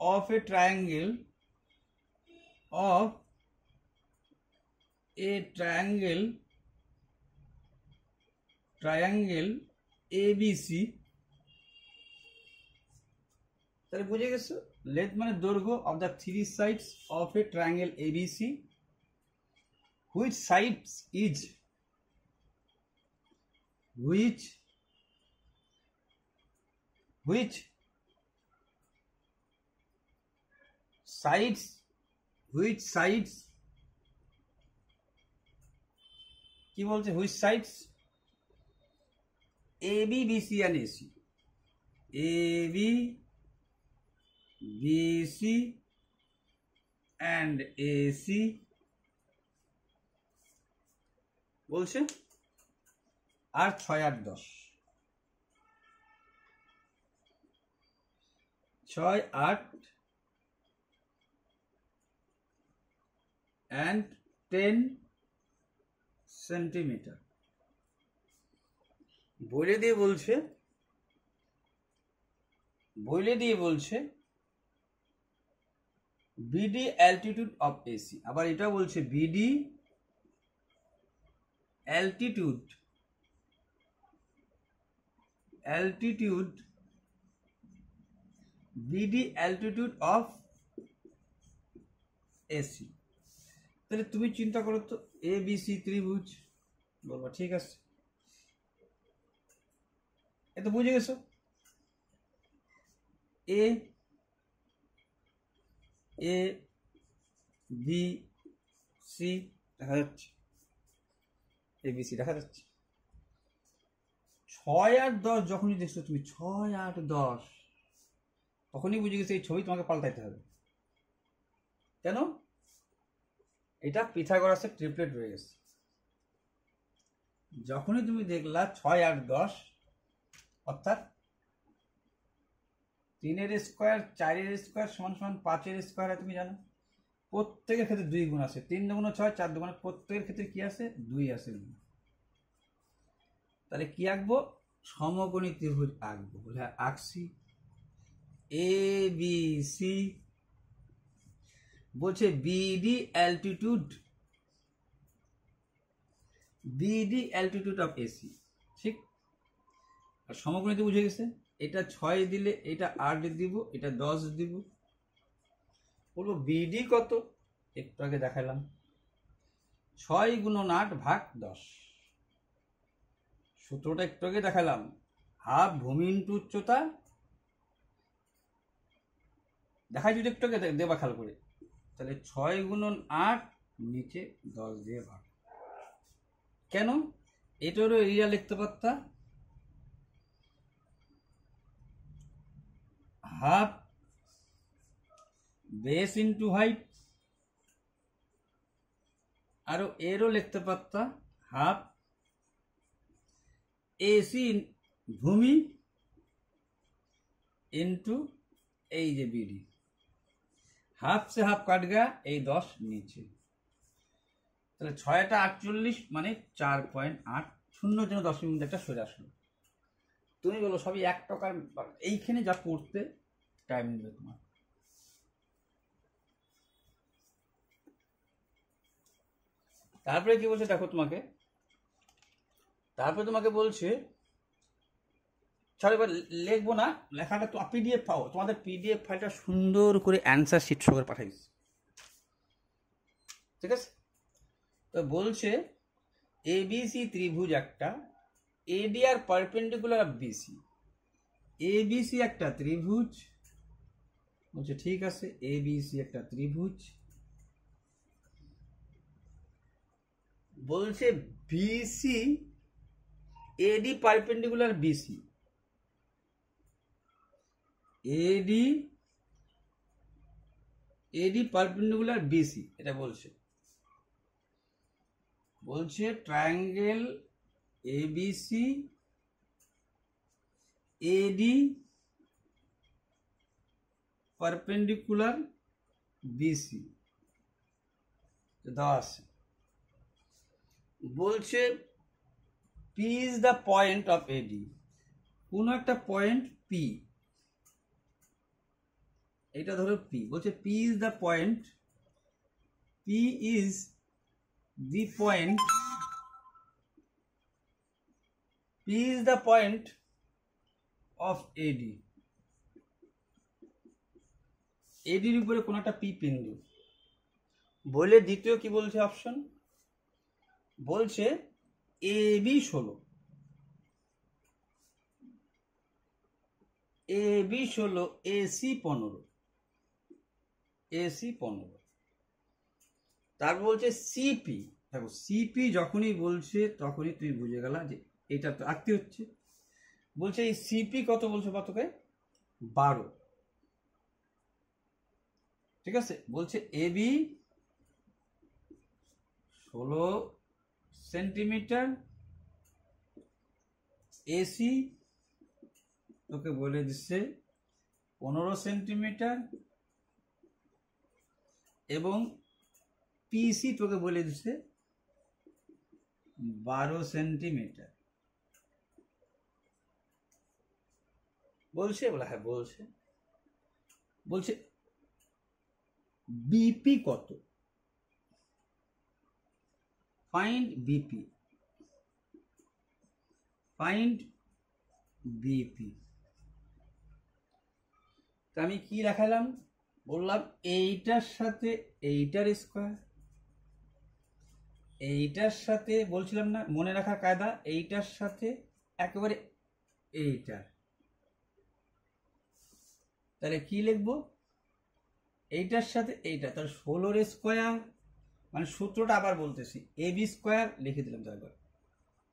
of a triangle ABC, তাহলে বুঝে গেছো লেন্থ মানে দৈর্ঘ্য of the three sides of a triangle ABC, which sides is which sides কি বলছে, which sides AB BC and AC, AB BC and AC বলছে, আর 6 আর 10, 6 8 and 10 centimetre বলে দিয়ে বলছে BD অ্যালটিটিউড অফ AC, আবার এটা বলছে BD অ্যালটিটিউড অফ AC। তাহলে তুমি চিন্তা করো তো ABC ত্রিভুজ, বলবা ঠিক আছে, এটা বুঝে গেছো, A B C দেখা যাচ্ছে, ABC দেখা যাচ্ছে, 6 আর 10 যখনই দেখছো তুমি 6 আর 10, তখনই বুঝে গেছে এই ছবি তোমাকে পাল্টাইতে হবে। কেন? এটা পিথাগোরাসের ট্রিপলেট রয়ে গেছে। যখনই তুমি দেখলা 6 আর 10, অর্থাৎ 3 স্কোয়ার 4 স্কোয়ার সমান সমান 5 স্কোয়ার, তুমি জানো প্রত্যেকের ক্ষেত্রে 2 গুণ আছে। 3 দুগুণ 6, 4 দুগুণ, প্রত্যেকের ক্ষেত্রে কি আছে? 2 আছে। তাহলে কি আঁকবো? সমকোণী ত্রিভুজ আঁকবো। বলে আঁকছি এ বি সি। বলছে বিডি অ্যালটিটিউড অফ এসি, ঠিক? আর সমকোণী ত্রিভুজ হয়ে গেছে। এটা 6 দিলে এটা 8 দিব, এটা 10 দিব। বলবো বিডি কত? একটু আগে দেখালাম 6 গুণন 8 ভাগ 10। সূত্রটা একটু আগে দেখালাম, হাফ ভূমি ইন্টু উচ্চতা। দেখাই যদি একটু আগে দেবা খেয়াল করে। তাহলে 6 গুণন 8 নিচে 10 দিয়ে ভাগ। কেন? এটারও এরিয়া লিখতে পারতা হাফ বেস ইন্টু হাইট, আর এরও লিখতে পারতা হাফ এসি ভূমি ইন্টু এই যে বিডি। হাফ সে হাফ কাট গা, এই 10 নিচে। তাহলে 6টা 48 মানে 4.8, শূন্য যেন 10 মিনিট একটা সরে আসলো। তুমি বলো সবই 1 টাকার। এইখানে যা পড়তে টাইম নেবে তোমার। তারপরে কি বলছে দেখো তোমাকে, তারপরে তোমাকে বলছে, ছাড়ো এবার লিখবো না, লেখাটা তো পিডিএফ পাও, তোমাদের পিডিএফ ফাইলটা সুন্দর করে অ্যান্সার শিট সহকারে পাঠাইছি, ঠিক আছে? তো বলছে এবিসি ত্রিভুজ একটা, এডি আর পারপেন্ডিকুলার অফ বিসি। এবিসি একটা ত্রিভুজ, বলছে ঠিক আছে এবিসি একটা ত্রিভুজ। বলছে BC AD perpendicular BC, AD perpendicular BC, এটা বলছে। বলছে triangle ABC AD perpendicular BC দেওয়া আছে। বলছে P is the point of AD, কোন একটা পয়েন্ট পি, এটা ধরো পি। বলছে P is the point, P is the point, P is the point of AD. এডির উপরে কোন একটা পি বিন্দু। বলে দ্বিতীয় কি বলছে অপশন, বলছে A B 16, A B 16, AC 15, AC 15। তারপর বলছে সিপি। দেখো সিপি যখনই বলছে তখনই তুমি বুঝে গেলা যে এটা তো আঁকতে হচ্ছে। বলছে এই সিপি কত বলছে কতকে? 12, ঠিক আছে? বলছে এবি 16 সেন্টিমিটার, এসি তোকে বলে দিচ্ছে 15 সেন্টিমিটার, এবং পিসি তোকে বলে দিচ্ছে 12 সেন্টিমিটার। বলছে? বলে হ্যাঁ বলছে। বলছে বিপি কত? Find BP, find BP. তা আমি কি দেখালাম? বললাম এইটার সাথে এইটার স্কোয়ার, এইটার সাথে বলছিলাম না মনে রাখার কায়দা, এইটার সাথে একেবারে এইটার। তাহলে কি লিখবো? এইটার সাথে এইটা, তাহলে 16 স্কোয়ার, মানে সূত্রটা আবার বলতেছি, এবি স্কোয়ার লিখে দিলাম। তারপর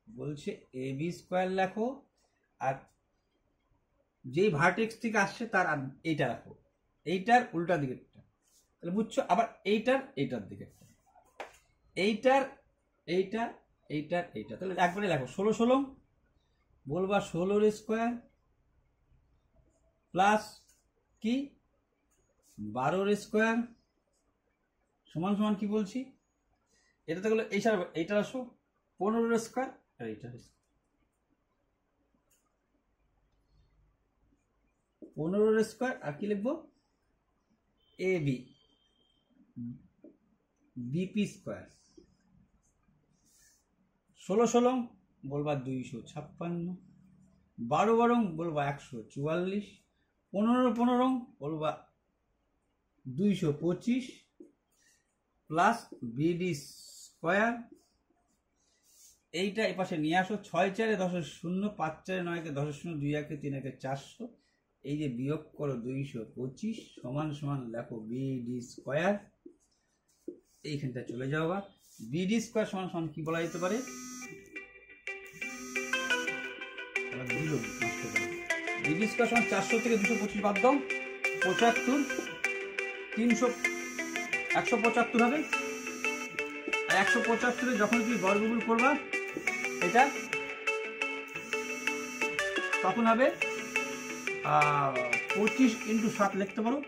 বলছে এবি স্কোয়ার লেখো আর যেই ভার্টেক্স থেকে আসছে তার এইটা রাখো, এইটার উল্টা দিকেরটা, তাহলে বুঝছো। আবার এইটার দিকেরটা, এইটার এইটা, তাহলে একবারে লেখো 16 বলবা 16 প্লাস কি 12 সমান সমান কি বলছি, এটাতে গেলো এইটার আসো 15 আর এইটার 15 আর কি লিখবো এ বি বিপি স্কোয়ার। 16 বলবা 256, 12 বলবা 144, 15 বলবা 225 প্লাস বিডি স্কোয়ার। এইটা এই পাশে নিয়ে আসো, 6 4 10 0, 5 4 9 10 0, 2 1 3 1 400, এই যে বিয়োগ করো 225 সমান সমান লেখো বিডি স্কোয়ার। এইখানটা চলে যাও, বা বিডি স্কোয়ার সমান সমান কি বলা যেতে পারে, বিডি স্কোয়ার সমান 400 থেকে 225 বাদ দাও, 75, 300 175 হবে। আর 175 যখন তুমি বর্গমূল করবা এটা তখন হবে 25 × 7 লিখতে পারো,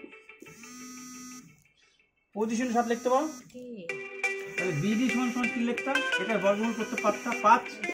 25 × 7 লিখতে পারো। তাহলে বিডি সমান সমান কি লিখতাম, এটা বর্গমূল করতে পারতাম 5